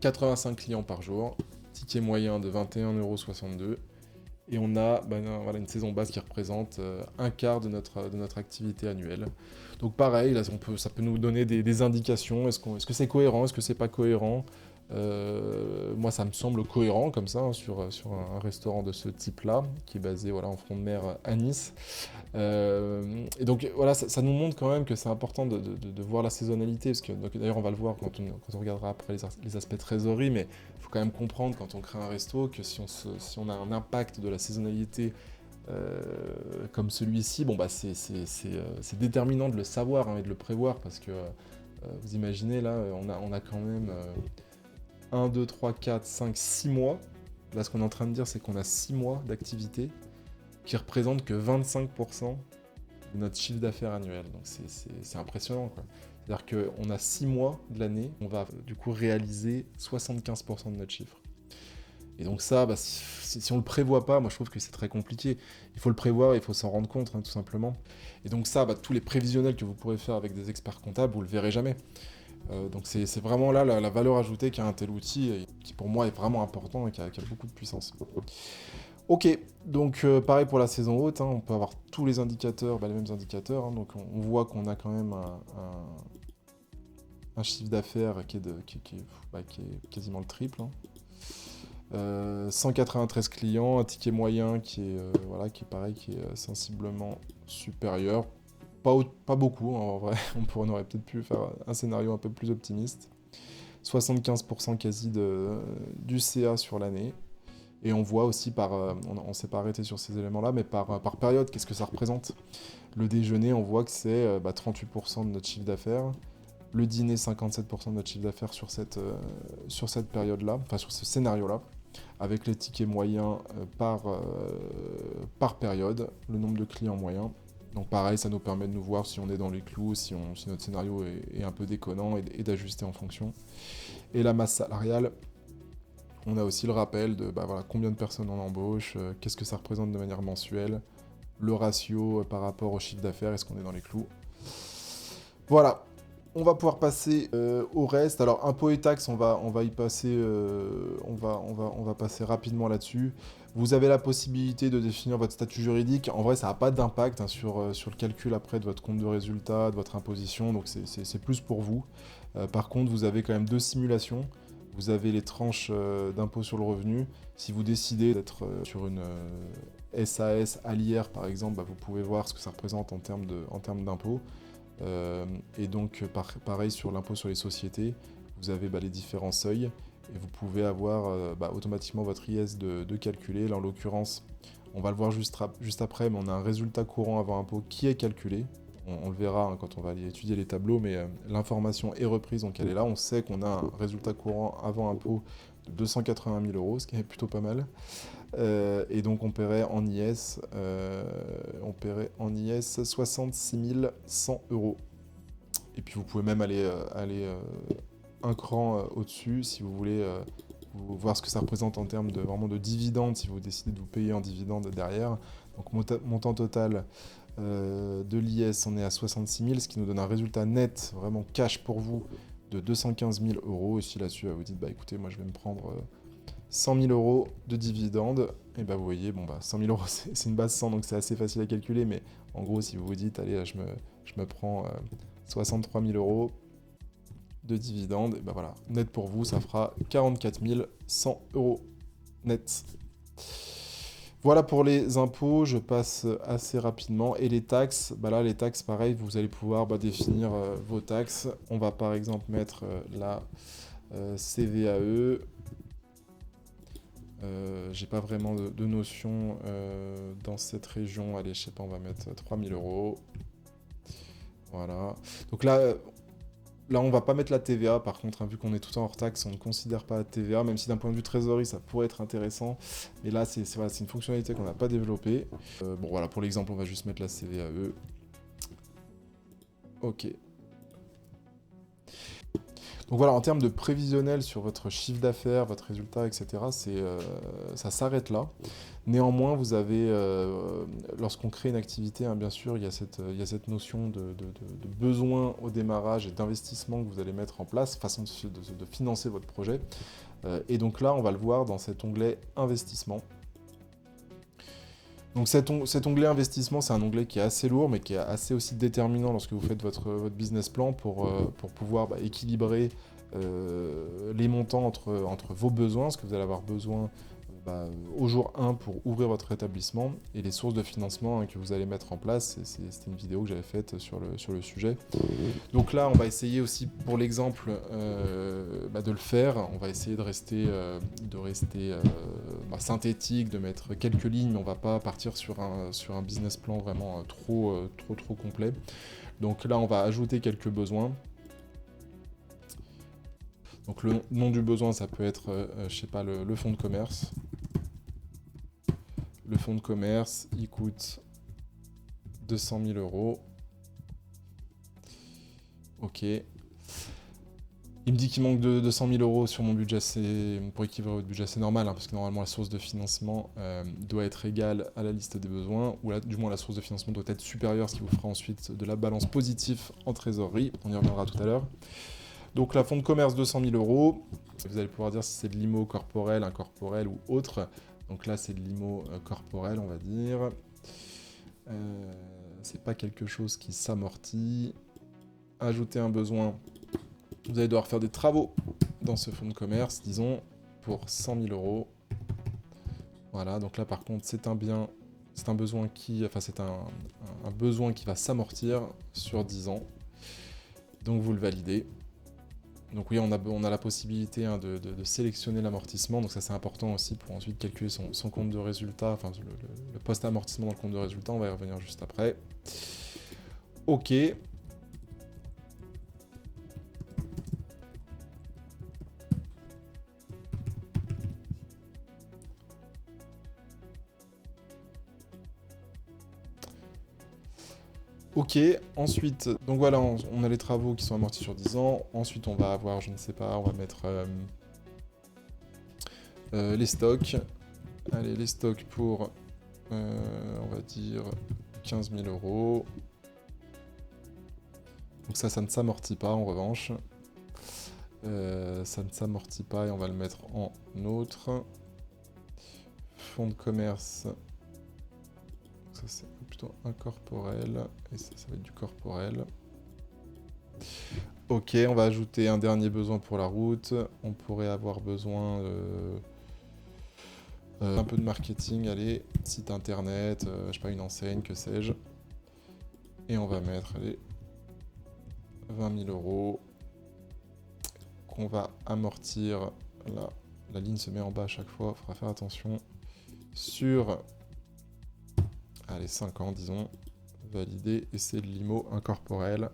Speaker 1: 85 clients par jour, ticket moyen de 21,62 €, et on a une saison basse qui représente un quart de notre activité annuelle. Donc pareil, là, ça peut nous donner des indications. Est-ce que c'est cohérent, est-ce que c'est pas cohérent? Moi, ça me semble cohérent comme ça, hein, sur un restaurant de ce type-là, qui est basé en front de mer à Nice. Et donc voilà, ça nous montre quand même que c'est important de voir la saisonnalité, parce que d'ailleurs on va le voir quand on regardera après les aspects trésorerie, mais il faut quand même comprendre quand on crée un resto que si on a un impact de la saisonnalité comme celui-ci, c'est déterminant de le savoir et de le prévoir, parce que vous imaginez là, on a quand même 1, 2, 3, 4, 5, 6 mois. Là, ce qu'on est en train de dire, c'est qu'on a 6 mois d'activité qui représentent que 25% de notre chiffre d'affaires annuel. Donc c'est impressionnant, quoi. C'est-à-dire qu'on a 6 mois de l'année, on va du coup réaliser 75% de notre chiffre. Et donc ça, si on le prévoit pas, moi je trouve que c'est très compliqué. Il faut le prévoir, il faut s'en rendre compte, tout simplement. Et donc ça, tous les prévisionnels que vous pourrez faire avec des experts comptables, vous le verrez jamais. Donc c'est vraiment là la valeur ajoutée qu'a un tel outil, et qui pour moi est vraiment important et qui a beaucoup de puissance. Ok, donc pareil pour la saison haute, hein, on peut avoir tous les indicateurs, les mêmes indicateurs, hein, donc on voit qu'on a quand même un chiffre d'affaires qui est quasiment le triple, hein. 193 clients, un ticket moyen qui est pareil, qui est sensiblement supérieur. Pas beaucoup, hein, en vrai, on aurait peut-être pu faire un scénario un peu plus optimiste. 75% quasi du CA sur l'année. Et on voit aussi on s'est pas arrêté sur ces éléments-là, mais par période, qu'est-ce que ça représente? Le déjeuner, on voit que c'est 38% de notre chiffre d'affaires. Le dîner, 57% de notre chiffre d'affaires sur cette période-là, enfin sur ce scénario-là, avec les tickets moyens par période, le nombre de clients moyens. Donc pareil, ça nous permet de nous voir si on est dans les clous, si notre scénario est un peu déconnant et d'ajuster en fonction. Et la masse salariale, on a aussi le rappel de combien de personnes on embauche, qu'est-ce que ça représente de manière mensuelle, le ratio par rapport au chiffre d'affaires, est-ce qu'on est dans les clous. Voilà. On va pouvoir passer au reste. Alors, impôts et taxes, on va y passer, on va passer rapidement là-dessus. Vous avez la possibilité de définir votre statut juridique. En vrai, ça n'a pas d'impact sur le calcul après de votre compte de résultat, de votre imposition, donc c'est plus pour vous. Par contre, vous avez quand même 2 simulations. Vous avez les tranches d'impôt sur le revenu. Si vous décidez d'être sur une SAS à l'IR, par exemple, vous pouvez voir ce que ça représente en termes d'impôt. Et donc pareil sur l'impôt sur les sociétés, vous avez les différents seuils et vous pouvez avoir automatiquement votre IS de calculer. Là en l'occurrence, on va le voir juste après, mais on a un résultat courant avant impôt qui est calculé. On le verra hein, quand on va aller étudier les tableaux, mais l'information est reprise, donc elle est là. On sait qu'on a un résultat courant avant impôt de 280 000 euros, ce qui est plutôt pas mal. Et donc on paierait en IS, 66 100 euros. Et puis vous pouvez même aller un cran au-dessus si vous voulez voir ce que ça représente en termes de dividendes, si vous décidez de vous payer en dividendes derrière. Donc montant total de l'IS, on est à 66 000, ce qui nous donne un résultat net, vraiment cash pour vous, de 215 000 euros. Et si là-dessus vous dites, écoutez, moi je vais me prendre 100 000 euros de dividendes, et vous voyez, 100 000 euros c'est une base 100, donc c'est assez facile à calculer, mais en gros, si vous vous dites, allez, là, je me prends 63 000 euros de dividendes, et voilà, net pour vous, ça fera 44 100 euros net. Voilà pour les impôts, je passe assez rapidement. Et les taxes, là les taxes pareil, vous allez pouvoir définir vos taxes. On va par exemple mettre la CVAE. J'ai pas vraiment de notion dans cette région. Allez, je sais pas, on va mettre 3000 euros. Voilà. Donc là, on va pas mettre la TVA. Par contre, hein, vu qu'on est tout en hors taxe, on ne considère pas la TVA, même si d'un point de vue trésorerie, ça pourrait être intéressant. Mais là, c'est une fonctionnalité qu'on n'a pas développée. Voilà, pour l'exemple, on va juste mettre la CVAE. Ok. Donc voilà, en termes de prévisionnel sur votre chiffre d'affaires, votre résultat, etc., ça s'arrête là. Néanmoins, vous avez, lorsqu'on crée une activité, hein, bien sûr, il y a cette notion de besoin au démarrage et d'investissement que vous allez mettre en place, façon de financer votre projet. Et donc là, on va le voir dans cet onglet investissement. Donc cet onglet investissement, c'est un onglet qui est assez lourd, mais qui est assez aussi déterminant lorsque vous faites votre business plan pour pouvoir équilibrer les montants entre vos besoins, ce que vous allez avoir besoin au jour 1 pour ouvrir votre établissement, et les sources de financement que vous allez mettre en place. C'était une vidéo que j'avais faite sur le sujet. Donc là, on va essayer aussi, pour l'exemple, de le faire. On va essayer de rester synthétique, de mettre quelques lignes, mais on va pas partir sur un business plan vraiment trop complet. Donc là, on va ajouter quelques besoins. Donc le nom du besoin, ça peut être, je sais pas, le fonds de commerce. Le fonds de commerce, il coûte 200 000 euros. Ok. Il me dit qu'il manque de 200 000 euros sur mon budget, pour équilibrer votre budget, c'est normal, hein, parce que normalement la source de financement doit être égale à la liste des besoins, ou du moins la source de financement doit être supérieure, ce qui vous fera ensuite de la balance positive en trésorerie. On y reviendra tout à l'heure. Donc la fonds de commerce 200 000 euros. Vous allez pouvoir dire si c'est de l'IMO corporel, incorporel ou autre. Donc là c'est de l'IMO corporel on va dire. C'est pas quelque chose qui s'amortit. Ajouter un besoin. Vous allez devoir faire des travaux dans ce fonds de commerce, disons, pour 100 000 euros. Voilà, donc là par contre c'est un bien, c'est un besoin qui, enfin c'est un besoin qui va s'amortir sur 10 ans. Donc vous le validez. Donc oui, on a la possibilité hein, de sélectionner l'amortissement, donc ça c'est important aussi pour ensuite calculer son compte de résultat, enfin le post-amortissement dans le compte de résultat, on va y revenir juste après. Ok. Ok, ensuite, donc voilà, on a les travaux qui sont amortis sur 10 ans. Ensuite, on va avoir, je ne sais pas, on va mettre les stocks. Allez, les stocks pour, on va dire, 15 000 euros. Donc ça ne s'amortit pas en revanche. Ça ne s'amortit pas et on va le mettre en autre. Fonds de commerce. Ça c'est plutôt incorporel. Et ça va être du corporel. Ok, on va ajouter un dernier besoin pour la route. On pourrait avoir besoin un peu de marketing, allez, site internet, je sais pas, une enseigne, que sais-je. Et on va mettre, allez, 20 000 euros qu'on va amortir. Là, la ligne se met en bas à chaque fois, il faudra faire attention. Sur, allez, 5 ans, disons, validé, et c'est de l'IMO incorporel.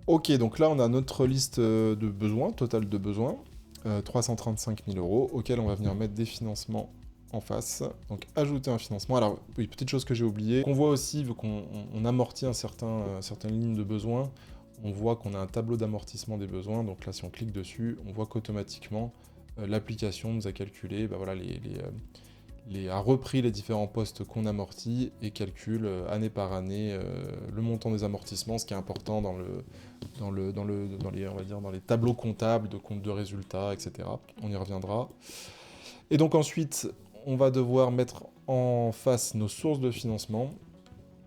Speaker 1: Ok, donc là, on a notre liste de besoins, total de besoins, 335 000 euros, auquel on va venir mettre des financements en face. Donc, ajouter un financement. Alors, oui, petite chose que j'ai oubliée. On voit aussi, vu qu'on amortit certaines lignes de besoins, on voit qu'on a un tableau d'amortissement des besoins. Donc là, si on clique dessus, on voit qu'automatiquement, l'application nous a calculé bah, voilà, a repris les différents postes qu'on amortit et calcule année par année le montant des amortissements, ce qui est important dans les, on va dire, dans les tableaux comptables de compte de résultats, etc. On y reviendra. Et donc ensuite, on va devoir mettre en face nos sources de financement.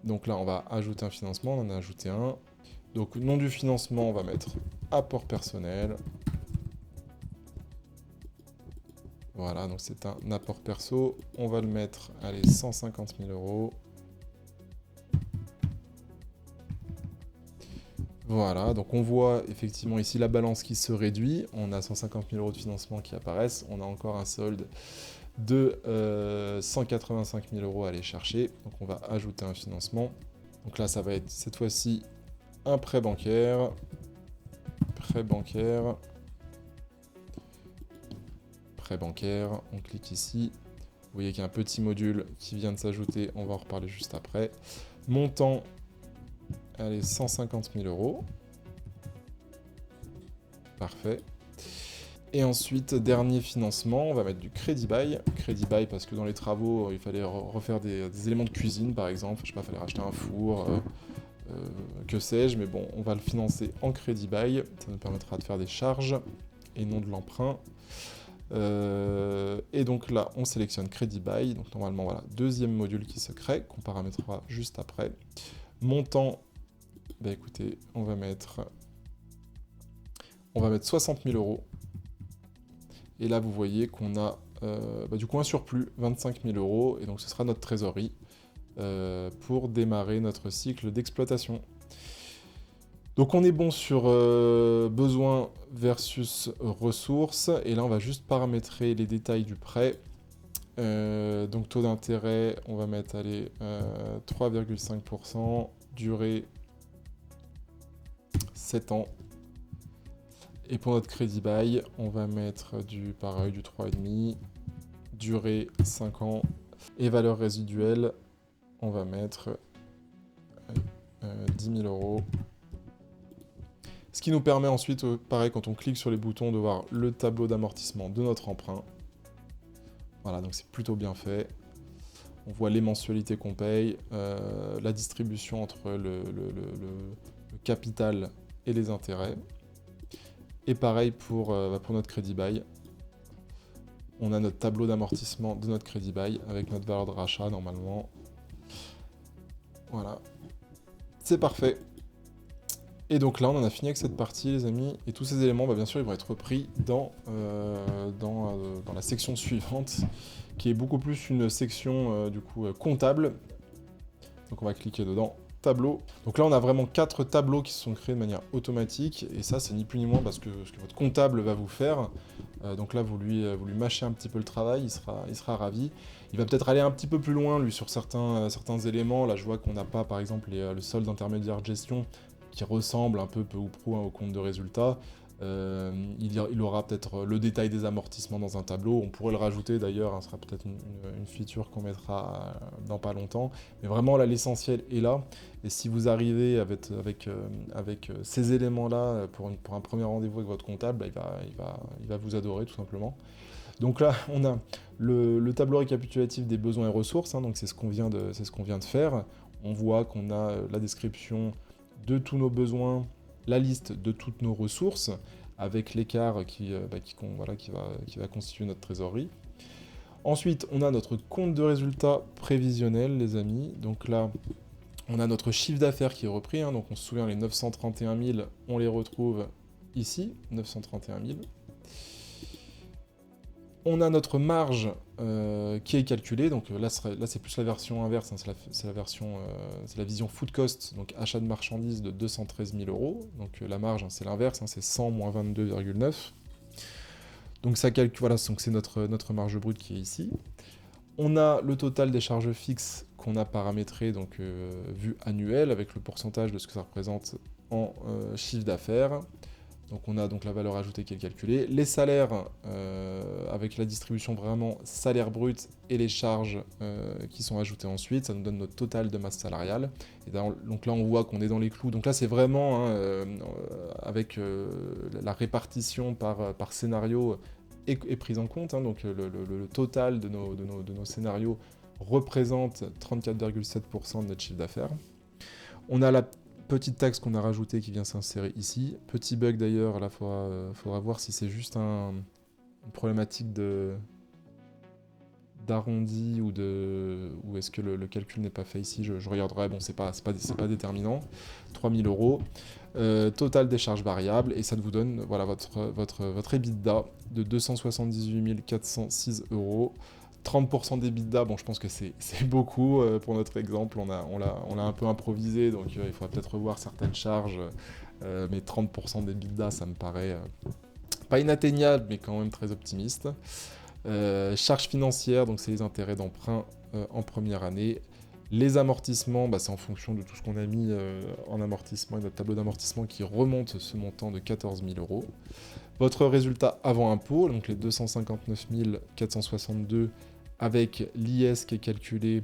Speaker 1: Donc là, on va ajouter un financement, on en a ajouté un. Donc nom du financement, on va mettre apport personnel. Voilà, donc c'est un apport perso. On va le mettre, allez, 150 000 euros. Voilà, donc on voit effectivement ici la balance qui se réduit. On a 150 000 euros de financement qui apparaissent. On a encore un solde de 185 000 euros à aller chercher. Donc on va ajouter un financement. Donc là, ça va être cette fois-ci un prêt bancaire. Prêt bancaire. Prêt bancaire, on clique ici. Vous voyez qu'il y a un petit module qui vient de s'ajouter, on va en reparler juste après. Montant, allez, 150 000 euros. Parfait. Et ensuite, dernier financement, on va mettre du crédit bail. Crédit bail parce que dans les travaux, il fallait refaire des éléments de cuisine, par exemple. Je sais pas, il fallait racheter un four, que sais-je. Mais bon, on va le financer en crédit bail. Ça nous permettra de faire des charges et non de l'emprunt. Et donc là, on sélectionne crédit bail. Donc normalement, voilà, deuxième module qui se crée, qu'on paramétrera juste après. Montant, bah écoutez, on va mettre 60 000 euros. Et là, vous voyez qu'on a du coup un surplus, 25 000 euros. Et donc ce sera notre trésorerie pour démarrer notre cycle d'exploitation. Donc on est bon sur besoins versus ressources, et là on va juste paramétrer les détails du prêt. Donc taux d'intérêt, on va mettre 3,5%, durée 7 ans. Et pour notre crédit bail, on va mettre du 3,5, durée 5 ans, et valeur résiduelle, on va mettre 10 000 euros. Ce qui nous permet ensuite, pareil, quand on clique sur les boutons, de voir le tableau d'amortissement de notre emprunt. Voilà, donc c'est plutôt bien fait. On voit les mensualités qu'on paye, la distribution entre le capital et les intérêts. Et pareil pour notre crédit bail. On a notre tableau d'amortissement de notre crédit bail avec notre valeur de rachat normalement. Voilà. C'est parfait. Et donc là, on en a fini avec cette partie, les amis. Et tous ces éléments, bien sûr, ils vont être repris dans la section suivante, qui est beaucoup plus une section du coup comptable. Donc on va cliquer dedans. Tableau. Donc là, on a vraiment 4 tableaux qui se sont créés de manière automatique. Et ça, c'est ni plus ni moins parce que ce que votre comptable va vous faire. Donc là, vous lui mâchez un petit peu le travail, il sera ravi. Il va peut-être aller un petit peu plus loin, lui, sur certains éléments. Là, je vois qu'on n'a pas, par exemple, le solde intermédiaire de gestion qui ressemble un peu ou prou au compte de résultat. Il aura peut-être le détail des amortissements dans un tableau. On pourrait le rajouter d'ailleurs, ce sera peut-être une feature qu'on mettra dans pas longtemps. Mais vraiment, là, l'essentiel est là. Et si vous arrivez avec ces éléments-là pour un premier rendez-vous avec votre comptable, il va vous adorer tout simplement. Donc là, on a le tableau récapitulatif des besoins et ressources, hein, donc c'est ce qu'on vient de faire. On voit qu'on a la description de tous nos besoins, la liste de toutes nos ressources, avec l'écart qui va constituer notre trésorerie. Ensuite, on a notre compte de résultat prévisionnel, les amis. Donc là, on a notre chiffre d'affaires qui est repris. Hein, donc on se souvient, les 931 000, on les retrouve ici, 931 000. On a notre marge qui est calculée, donc là c'est plus la version inverse, hein, c'est la vision food cost, donc achat de marchandises de 213 000 €. Donc la marge, hein, c'est l'inverse, hein, c'est 100 moins 22,9. Donc ça calcule, voilà, donc c'est notre marge brute qui est ici. On a le total des charges fixes qu'on a paramétré, donc vue annuelle, avec le pourcentage de ce que ça représente en chiffre d'affaires. Donc on a donc la valeur ajoutée qui est calculée. Les salaires, avec la distribution vraiment salaire brut et les charges qui sont ajoutées ensuite, ça nous donne notre total de masse salariale. Et donc là on voit qu'on est dans les clous. Donc là c'est vraiment hein, avec la répartition par scénario est prise en compte. Hein, donc le total de nos scénarios représente 34,7% de notre chiffre d'affaires. On a la petite taxe qu'on a rajoutée qui vient s'insérer ici. Petit bug d'ailleurs, là faudra voir si c'est juste une problématique d'arrondi ou est-ce que le calcul n'est pas fait ici. Je regarderai, bon c'est pas déterminant. 3 000 €. Total des charges variables et ça vous donne voilà, votre EBITDA de 278 406 €. 30% d'EBITDA, bon je pense que c'est beaucoup pour notre exemple, on l'a un peu improvisé, donc il faudra peut-être revoir certaines charges, mais 30% d'EBITDA ça me paraît pas inatteignable, mais quand même très optimiste. Charges financières, donc c'est les intérêts d'emprunt en première année. Les amortissements, c'est en fonction de tout ce qu'on a mis en amortissement et notre tableau d'amortissement qui remonte ce montant de 14 000 €. Votre résultat avant impôt, donc les 259 462 avec l'IS qui est calculé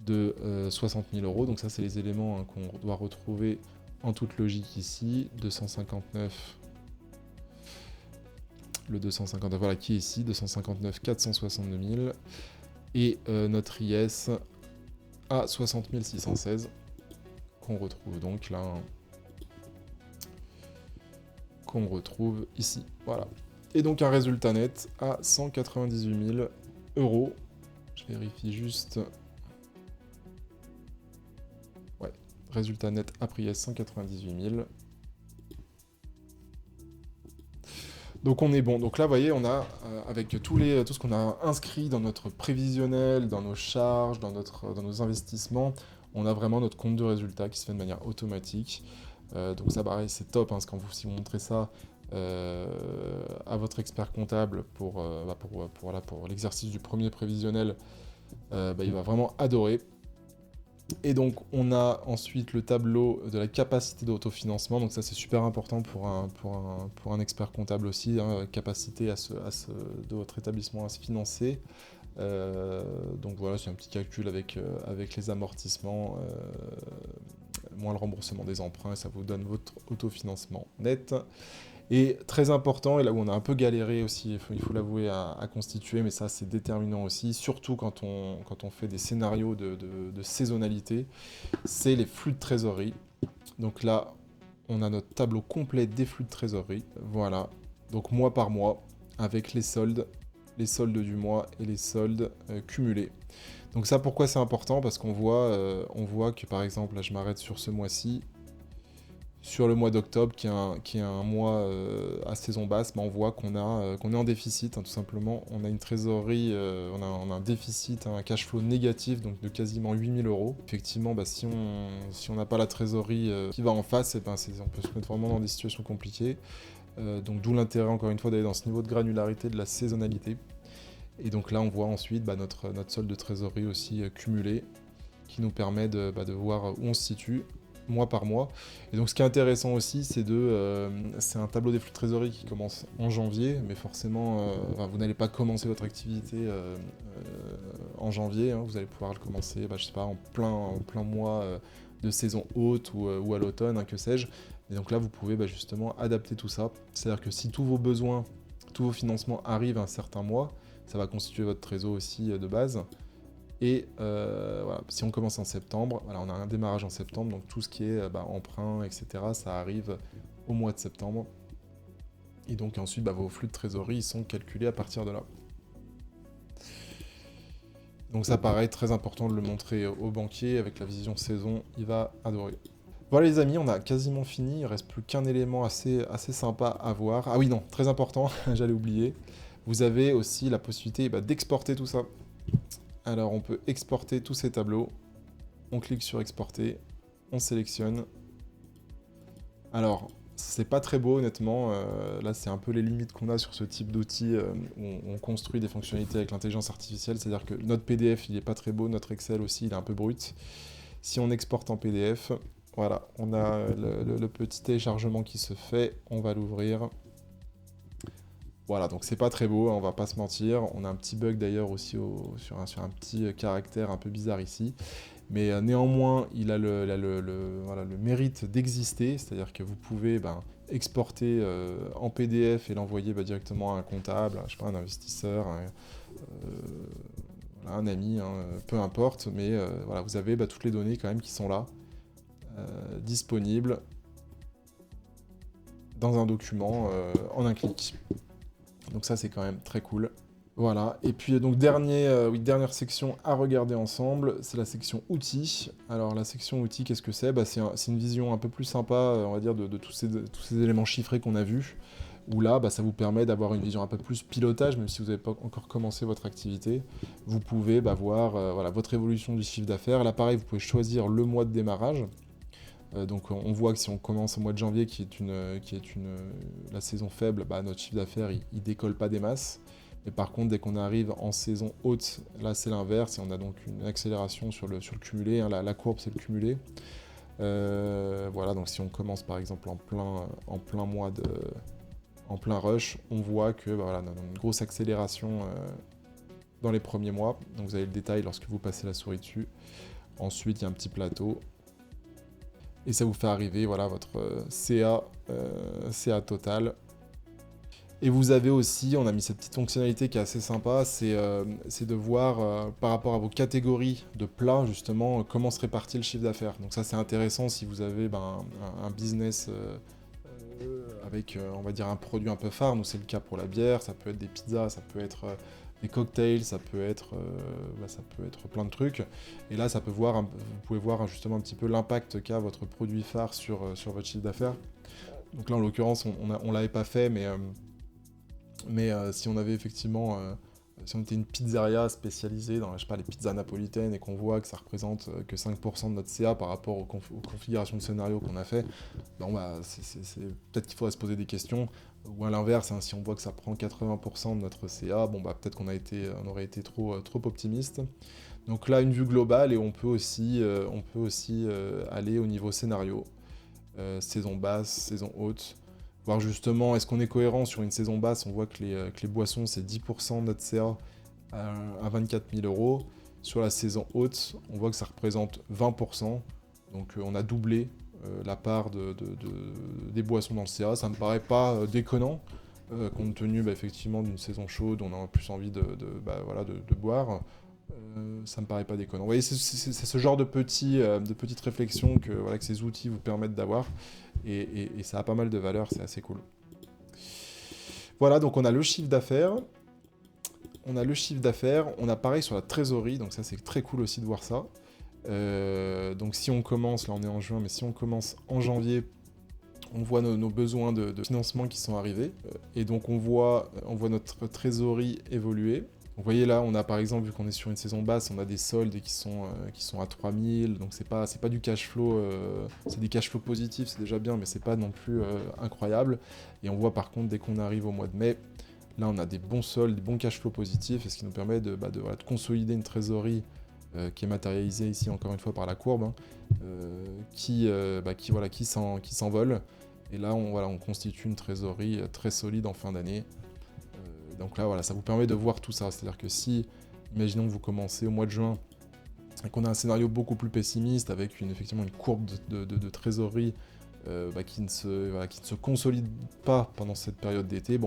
Speaker 1: de 60 000 €. Donc ça, c'est les éléments hein, qu'on doit retrouver en toute logique ici. 259, le 259, voilà, qui est ici, 259 462 000. Et notre IS à 60 616, qu'on retrouve donc là, hein, qu'on retrouve ici. Voilà. Et donc un résultat net à 198 000 €. Je vérifie juste. Ouais, résultat net après IS 198 000. Donc on est bon. Donc là, vous voyez, on a, avec tout ce qu'on a inscrit dans notre prévisionnel, dans nos charges, dans nos investissements, on a vraiment notre compte de résultat qui se fait de manière automatique. Donc ça, pareil, c'est top, hein, parce si vous montrez ça à votre expert comptable pour l'exercice du premier prévisionnel, il va vraiment adorer. Et donc on a ensuite le tableau de la capacité d'autofinancement, donc ça c'est super important pour un expert comptable aussi, hein, capacité de votre établissement à se financer. Donc voilà, c'est un petit calcul avec les amortissements, moins le remboursement des emprunts, et ça vous donne votre autofinancement net. Et très important, et là où on a un peu galéré aussi, il faut l'avouer, à constituer, mais ça c'est déterminant aussi, surtout quand on fait des scénarios de saisonnalité, c'est les flux de trésorerie. Donc là, on a notre tableau complet des flux de trésorerie. Voilà, donc mois par mois, avec les soldes du mois et les soldes cumulés. Donc ça, pourquoi c'est important? Parce qu'on voit que par exemple, là je m'arrête sur ce mois-ci, sur le mois d'octobre, qui est un mois à saison basse, on voit qu'on est en déficit, hein, tout simplement. On a une trésorerie, on a un déficit, un cash flow négatif, donc de quasiment 8000 euros. Effectivement, si on n'a pas la trésorerie qui va en face, on peut se mettre vraiment dans des situations compliquées. Donc d'où l'intérêt, encore une fois, d'aller dans ce niveau de granularité de la saisonnalité. Et donc là, on voit ensuite notre solde de trésorerie aussi cumulé, qui nous permet de voir où on se situe mois par mois. Et donc ce qui est intéressant aussi, c'est un tableau des flux de trésorerie qui commence en janvier, mais forcément, vous n'allez pas commencer votre activité en janvier, hein. Vous allez pouvoir le commencer, je sais pas, en plein mois de saison haute ou à l'automne, hein, que sais-je. Et donc là, vous pouvez justement adapter tout ça. C'est-à-dire que si tous vos besoins, tous vos financements arrivent à un certain mois, ça va constituer votre trésor aussi de base. Et voilà, si on commence en septembre, voilà, on a un démarrage en septembre, donc tout ce qui est emprunt, etc., ça arrive au mois de septembre. Et donc ensuite, vos flux de trésorerie ils sont calculés à partir de là. Donc ça, pareil, très important de le montrer au banquier, avec la vision saison, il va adorer. Voilà les amis, on a quasiment fini, il reste plus qu'un élément assez sympa à voir. Ah oui, non, très important, j'allais oublier. Vous avez aussi la possibilité d'exporter tout ça. Alors on peut exporter tous ces tableaux. On clique sur exporter, on sélectionne. Alors, c'est pas très beau honnêtement. Là, c'est un peu les limites qu'on a sur ce type d'outil où on construit des fonctionnalités avec l'intelligence artificielle. C'est-à-dire que notre PDF, il est pas très beau, notre Excel aussi, il est un peu brut. Si on exporte en PDF, voilà, on a le petit téléchargement qui se fait. On va l'ouvrir. Voilà, donc c'est pas très beau, hein, on va pas se mentir. On a un petit bug d'ailleurs aussi sur un petit caractère un peu bizarre ici. Mais néanmoins, il a le mérite d'exister, c'est-à-dire que vous pouvez exporter en PDF et l'envoyer directement à un comptable, je sais pas, un investisseur, un ami, hein, peu importe, mais voilà, vous avez toutes les données quand même qui sont là, disponibles dans un document en un clic. Donc ça, c'est quand même très cool. Voilà, et puis donc dernière section à regarder ensemble, c'est la section outils. Alors la section outils, qu'est-ce que c'est? C'est une vision un peu plus sympa, on va dire, de tous ces éléments chiffrés qu'on a vus, où là, ça vous permet d'avoir une vision un peu plus pilotage, même si vous n'avez pas encore commencé votre activité. Vous pouvez voir voilà, votre évolution du chiffre d'affaires. Là, pareil, vous pouvez choisir le mois de démarrage. Donc on voit que si on commence au mois de janvier, qui est la saison faible, notre chiffre d'affaires, il décolle pas des masses. Mais par contre, dès qu'on arrive en saison haute, là c'est l'inverse, et on a donc une accélération sur le cumulé, hein, la courbe c'est le cumulé. Voilà, donc si on commence par exemple en plein mois en plein rush, on voit que voilà, on a une grosse accélération dans les premiers mois. Donc vous avez le détail lorsque vous passez la souris dessus. Ensuite, il y a un petit plateau. Et ça vous fait arriver voilà, votre CA total. Et vous avez aussi, on a mis cette petite fonctionnalité qui est assez sympa, c'est de voir par rapport à vos catégories de plats, justement, comment se répartit le chiffre d'affaires. Donc ça, c'est intéressant si vous avez un business avec, on va dire, un produit un peu phare. Nous, c'est le cas pour la bière, ça peut être des pizzas, ça peut être des cocktails, ça peut être plein de trucs. Et là, vous pouvez voir justement un petit peu l'impact qu'a votre produit phare sur votre chiffre d'affaires. Donc là, en l'occurrence, on l'avait pas fait, mais si on avait effectivement, si on était une pizzeria spécialisée dans, je sais pas, les pizzas napolitaines et qu'on voit que ça représente que 5% de notre CA par rapport aux configurations de scénario qu'on a fait, peut-être qu'il faudrait se poser des questions. Ou à l'inverse, hein, si on voit que ça prend 80% de notre CA, peut-être qu'on aurait été trop optimiste. Donc là, une vue globale, et on peut aussi aller au niveau scénario, saison basse, saison haute. Voir justement, est-ce qu'on est cohérent sur une saison basse? On voit que les boissons, c'est 10% de notre CA à 24 000 euros. Sur la saison haute, on voit que ça représente 20%. Donc on a doublé la part des boissons dans le CA. Ça me paraît pas déconnant, compte tenu effectivement d'une saison chaude, on a plus envie de boire. Ça me paraît pas déconnant. Vous voyez, c'est ce genre de petites réflexions que ces outils vous permettent d'avoir. et ça a pas mal de valeur, c'est assez cool. Voilà, donc on a le chiffre d'affaires. On a pareil sur la trésorerie, donc ça c'est très cool aussi de voir ça. Donc si on commence, là on est en juin, mais si on commence en janvier, on voit nos besoins de financement qui sont arrivés, et donc on voit notre trésorerie évoluer. Donc vous voyez là, on a par exemple, vu qu'on est sur une saison basse, on a des soldes qui sont à 3000, donc c'est pas du cash flow, c'est des cash flows positifs, c'est déjà bien, mais c'est pas non plus incroyable. Et on voit par contre, dès qu'on arrive au mois de mai, là on a des bons soldes, des bons cash flows positifs, et ce qui nous permet de consolider une trésorerie qui est matérialisée ici encore une fois par la courbe, hein, qui s'envole. Et là, on constitue une trésorerie très solide en fin d'année. Donc là, voilà, ça vous permet de voir tout ça. C'est-à-dire que si, imaginons que vous commencez au mois de juin et qu'on a un scénario beaucoup plus pessimiste avec effectivement une courbe de trésorerie qui ne se consolide pas pendant cette période d'été,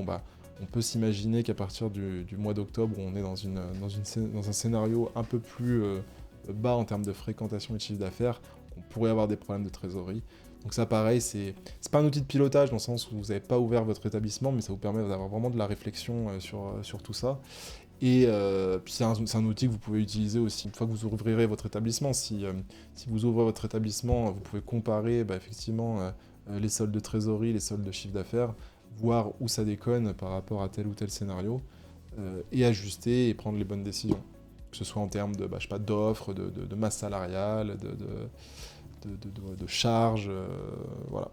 Speaker 1: on peut s'imaginer qu'à partir du mois d'octobre, où on est dans un scénario un peu plus bas en termes de fréquentation et de chiffre d'affaires, on pourrait avoir des problèmes de trésorerie. Donc ça, pareil, c'est pas un outil de pilotage dans le sens où vous n'avez pas ouvert votre établissement, mais ça vous permet d'avoir vraiment de la réflexion sur tout ça. Et puis c'est un outil que vous pouvez utiliser aussi une fois que vous ouvrirez votre établissement. Si vous ouvrez votre établissement, vous pouvez comparer effectivement les soldes de trésorerie, les soldes de chiffre d'affaires, voir où ça déconne par rapport à tel ou tel scénario, et ajuster et prendre les bonnes décisions. Que ce soit en termes d'offres, de masse salariale, de charges, voilà.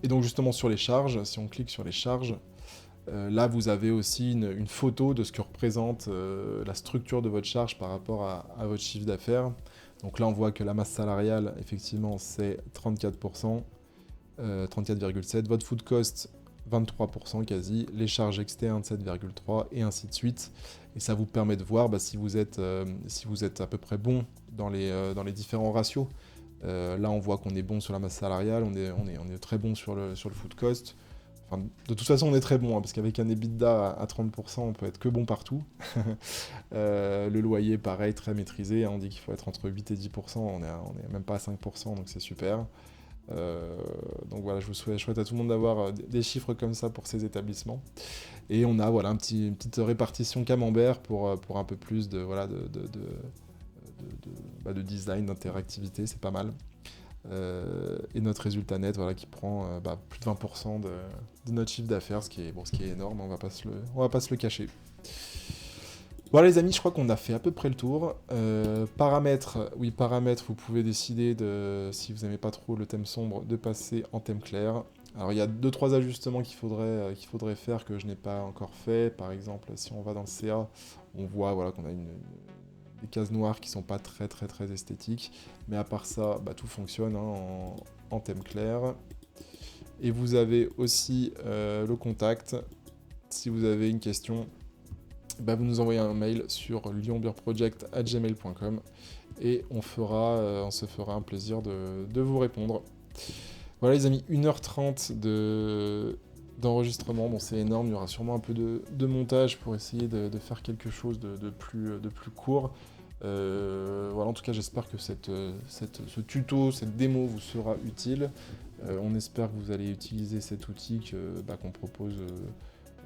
Speaker 1: Et donc justement sur les charges, si on clique sur les charges, là vous avez aussi une photo de ce que représente la structure de votre charge par rapport à votre chiffre d'affaires. Donc là on voit que la masse salariale, effectivement, c'est 34%, 34,7%, votre food cost 23% quasi, les charges externes 7,3% et ainsi de suite. Et ça vous permet de voir si vous êtes à peu près bon dans les différents ratios. Là on voit qu'on est bon sur la masse salariale, on est très bon sur le food cost. Enfin, de toute façon on est très bon, hein, parce qu'avec un EBITDA à 30%, on peut être que bon partout. Le loyer pareil, très maîtrisé, hein, on dit qu'il faut être entre 8 et 10%, on est même pas à 5%, donc c'est super. Donc voilà, je souhaite à tout le monde d'avoir des chiffres comme ça pour ces établissements. Et on a une petite répartition camembert pour un peu plus de design, d'interactivité, c'est pas mal. Et notre résultat net qui prend plus de 20% de notre chiffre d'affaires, ce qui est énorme, on va pas se le cacher. Voilà les amis, je crois qu'on a fait à peu près le tour. Paramètres, vous pouvez décider si vous n'aimez pas trop le thème sombre, de passer en thème clair. Alors il y a 2-3 ajustements qu'il faudrait faire que je n'ai pas encore fait. Par exemple, si on va dans le CA, on voit qu'on a des cases noires qui sont pas très très très esthétiques. Mais à part ça, tout fonctionne en thème clair. Et vous avez aussi le contact. Si vous avez une question, vous nous envoyez un mail sur lyonbeerproject@gmail.com et on se fera un plaisir de vous répondre. Voilà les amis, 1h30 d'enregistrement, c'est énorme, il y aura sûrement un peu de montage pour essayer de faire quelque chose de plus court. En tout cas j'espère que ce tuto, cette démo vous sera utile. On espère que vous allez utiliser cet outil qu'on propose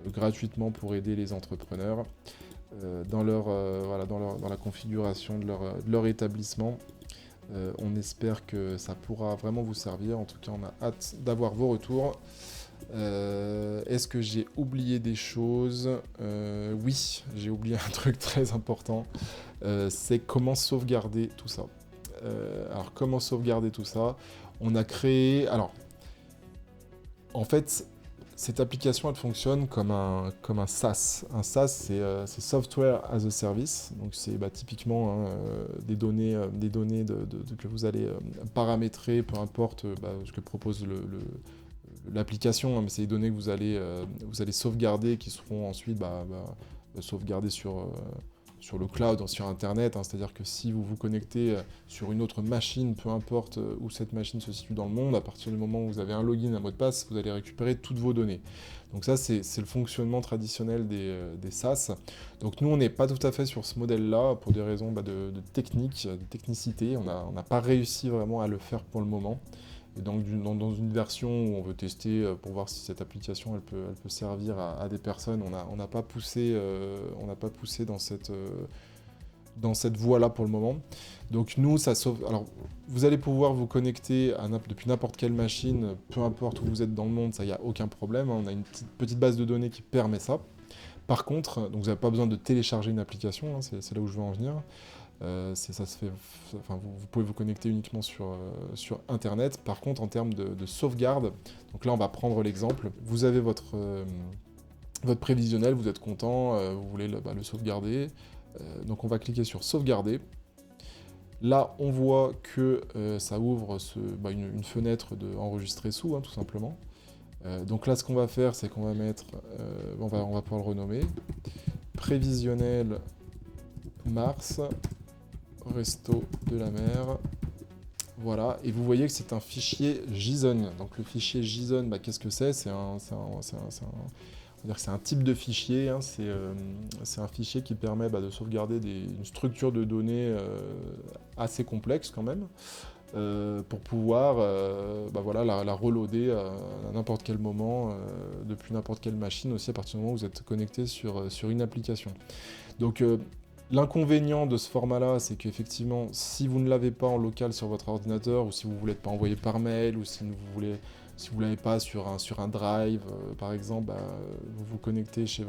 Speaker 1: gratuitement pour aider les entrepreneurs dans la configuration de leur établissement. On espère que ça pourra vraiment vous servir. En tout cas, on a hâte d'avoir vos retours. Est-ce que j'ai oublié des choses ? Oui, j'ai oublié un truc très important. C'est comment sauvegarder tout ça. Alors, comment sauvegarder tout ça ? On a créé... Alors, en fait, cette application, elle fonctionne comme un SaaS. Un SaaS, c'est Software as a Service. Donc, c'est typiquement des données que vous allez paramétrer, peu importe ce que propose l'application, mais c'est des données que vous allez sauvegarder, qui seront ensuite sauvegardées sur le cloud, sur Internet, c'est-à-dire que si vous vous connectez sur une autre machine, peu importe où cette machine se situe dans le monde, à partir du moment où vous avez un login, un mot de passe, vous allez récupérer toutes vos données. Donc ça, c'est le fonctionnement traditionnel des SaaS. Donc nous, on n'est pas tout à fait sur ce modèle-là, pour des raisons de technicité. On n'a pas réussi vraiment à le faire pour le moment. Et donc dans une version où on veut tester pour voir si cette application elle peut servir à des personnes, on n'a pas poussé dans cette voie-là pour le moment. Donc nous, ça sauve. Alors, vous allez pouvoir vous connecter depuis n'importe quelle machine, peu importe où vous êtes dans le monde, ça, il n'y a aucun problème. On a une petite base de données qui permet ça. Par contre, donc vous n'avez pas besoin de télécharger une application, hein, c'est là où je veux en venir. Ça se fait, enfin, vous pouvez vous connecter uniquement sur Internet. Par contre, en termes de sauvegarde, donc là, on va prendre l'exemple. Vous avez votre prévisionnel, vous êtes content, vous voulez le sauvegarder. Donc on va cliquer sur sauvegarder. Là, on voit que ça ouvre une fenêtre de enregistrer sous, hein, tout simplement. Donc là, ce qu'on va faire, c'est qu'on va mettre, on va pouvoir le renommer, prévisionnel Mars, resto de la mer. Voilà, et vous voyez que c'est un fichier JSON. Donc le fichier JSON, qu'est-ce que c'est? C'est un type de fichier, hein, c'est un fichier qui permet de sauvegarder une structure de données assez complexe quand même, pour pouvoir la reloader à n'importe quel moment, depuis n'importe quelle machine aussi, à partir du moment où vous êtes connecté sur une application. Donc l'inconvénient de ce format-là, c'est qu'effectivement, si vous ne l'avez pas en local sur votre ordinateur, ou si vous ne voulez pas envoyer par mail, ou si vous ne l'avez pas sur un drive, par exemple, vous vous connectez chez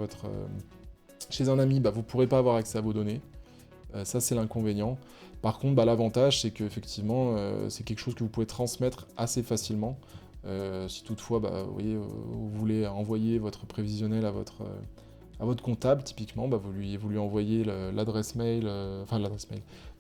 Speaker 1: un ami, vous ne pourrez pas avoir accès à vos données. Ça, c'est l'inconvénient. Par contre, l'avantage, c'est qu'effectivement, c'est quelque chose que vous pouvez transmettre assez facilement. Si toutefois, vous voulez envoyer votre prévisionnel à votre comptable, typiquement, vous lui envoyez l'adresse mail,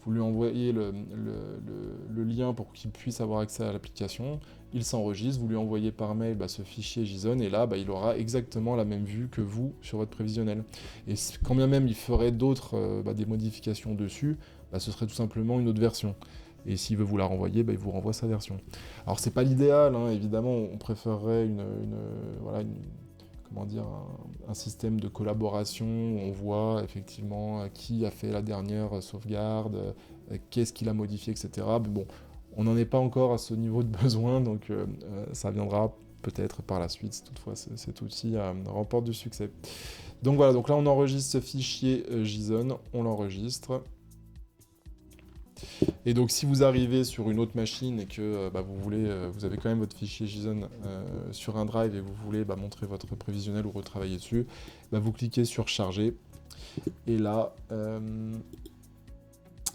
Speaker 1: vous lui envoyez le lien pour qu'il puisse avoir accès à l'application, il s'enregistre, vous lui envoyez par mail ce fichier JSON, et là, il aura exactement la même vue que vous sur votre prévisionnel. Et quand bien même il ferait des modifications dessus, ce serait tout simplement une autre version. Et s'il veut vous la renvoyer, il vous renvoie sa version. Alors c'est pas l'idéal, hein, évidemment, on préférerait un système de collaboration où on voit effectivement qui a fait la dernière sauvegarde, qu'est-ce qu'il a modifié, etc. Mais bon, on n'en est pas encore à ce niveau de besoin, donc ça viendra peut-être par la suite, si toutefois cet outil remporte du succès. Donc voilà, donc là on enregistre ce fichier JSON, on l'enregistre. Et donc si vous arrivez sur une autre machine et que vous avez quand même votre fichier JSON sur un drive et vous voulez montrer votre prévisionnel ou retravailler dessus, vous cliquez sur charger. Et là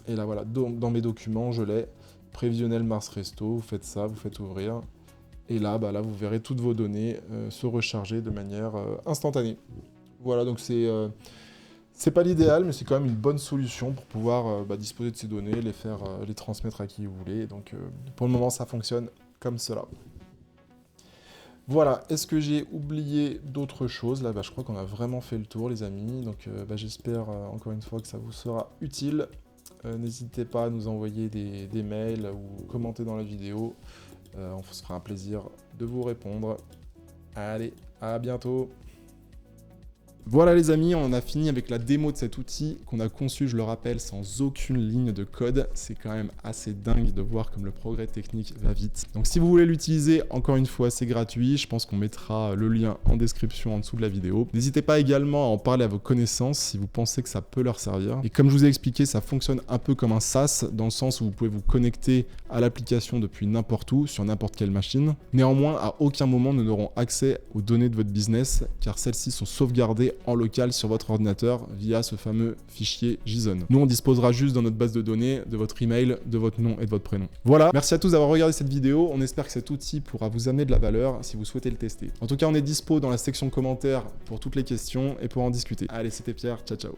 Speaker 1: voilà, dans mes documents, je l'ai, prévisionnel Mars Resto, vous faites ça, vous faites ouvrir. Et là, vous verrez toutes vos données se recharger de manière instantanée. Voilà, donc c'est pas l'idéal, mais c'est quand même une bonne solution pour pouvoir disposer de ces données, les transmettre à qui vous voulez. Donc pour le moment, ça fonctionne comme cela. Voilà, est-ce que j'ai oublié d'autres choses? Là, je crois qu'on a vraiment fait le tour, les amis. Donc j'espère encore une fois que ça vous sera utile. N'hésitez pas à nous envoyer des mails ou commenter dans la vidéo. On se fera un plaisir de vous répondre. Allez, à bientôt! Voilà les amis, on a fini avec la démo de cet outil qu'on a conçu, je le rappelle, sans aucune ligne de code. C'est quand même assez dingue de voir comme le progrès technique va vite. Donc si vous voulez l'utiliser, encore une fois, c'est gratuit. Je pense qu'on mettra le lien en description en dessous de la vidéo. N'hésitez pas également à en parler à vos connaissances si vous pensez que ça peut leur servir. Et comme je vous ai expliqué, ça fonctionne un peu comme un SaaS, dans le sens où vous pouvez vous connecter à l'application depuis n'importe où, sur n'importe quelle machine. Néanmoins, à aucun moment, nous n'aurons accès aux données de votre business, car celles-ci sont sauvegardées en local sur votre ordinateur via ce fameux fichier JSON. Nous, on disposera juste dans notre base de données de votre email, de votre nom et de votre prénom. Voilà, merci à tous d'avoir regardé cette vidéo. On espère que cet outil pourra vous amener de la valeur si vous souhaitez le tester. En tout cas, on est dispo dans la section commentaires pour toutes les questions et pour en discuter. Allez, c'était Pierre, ciao ciao.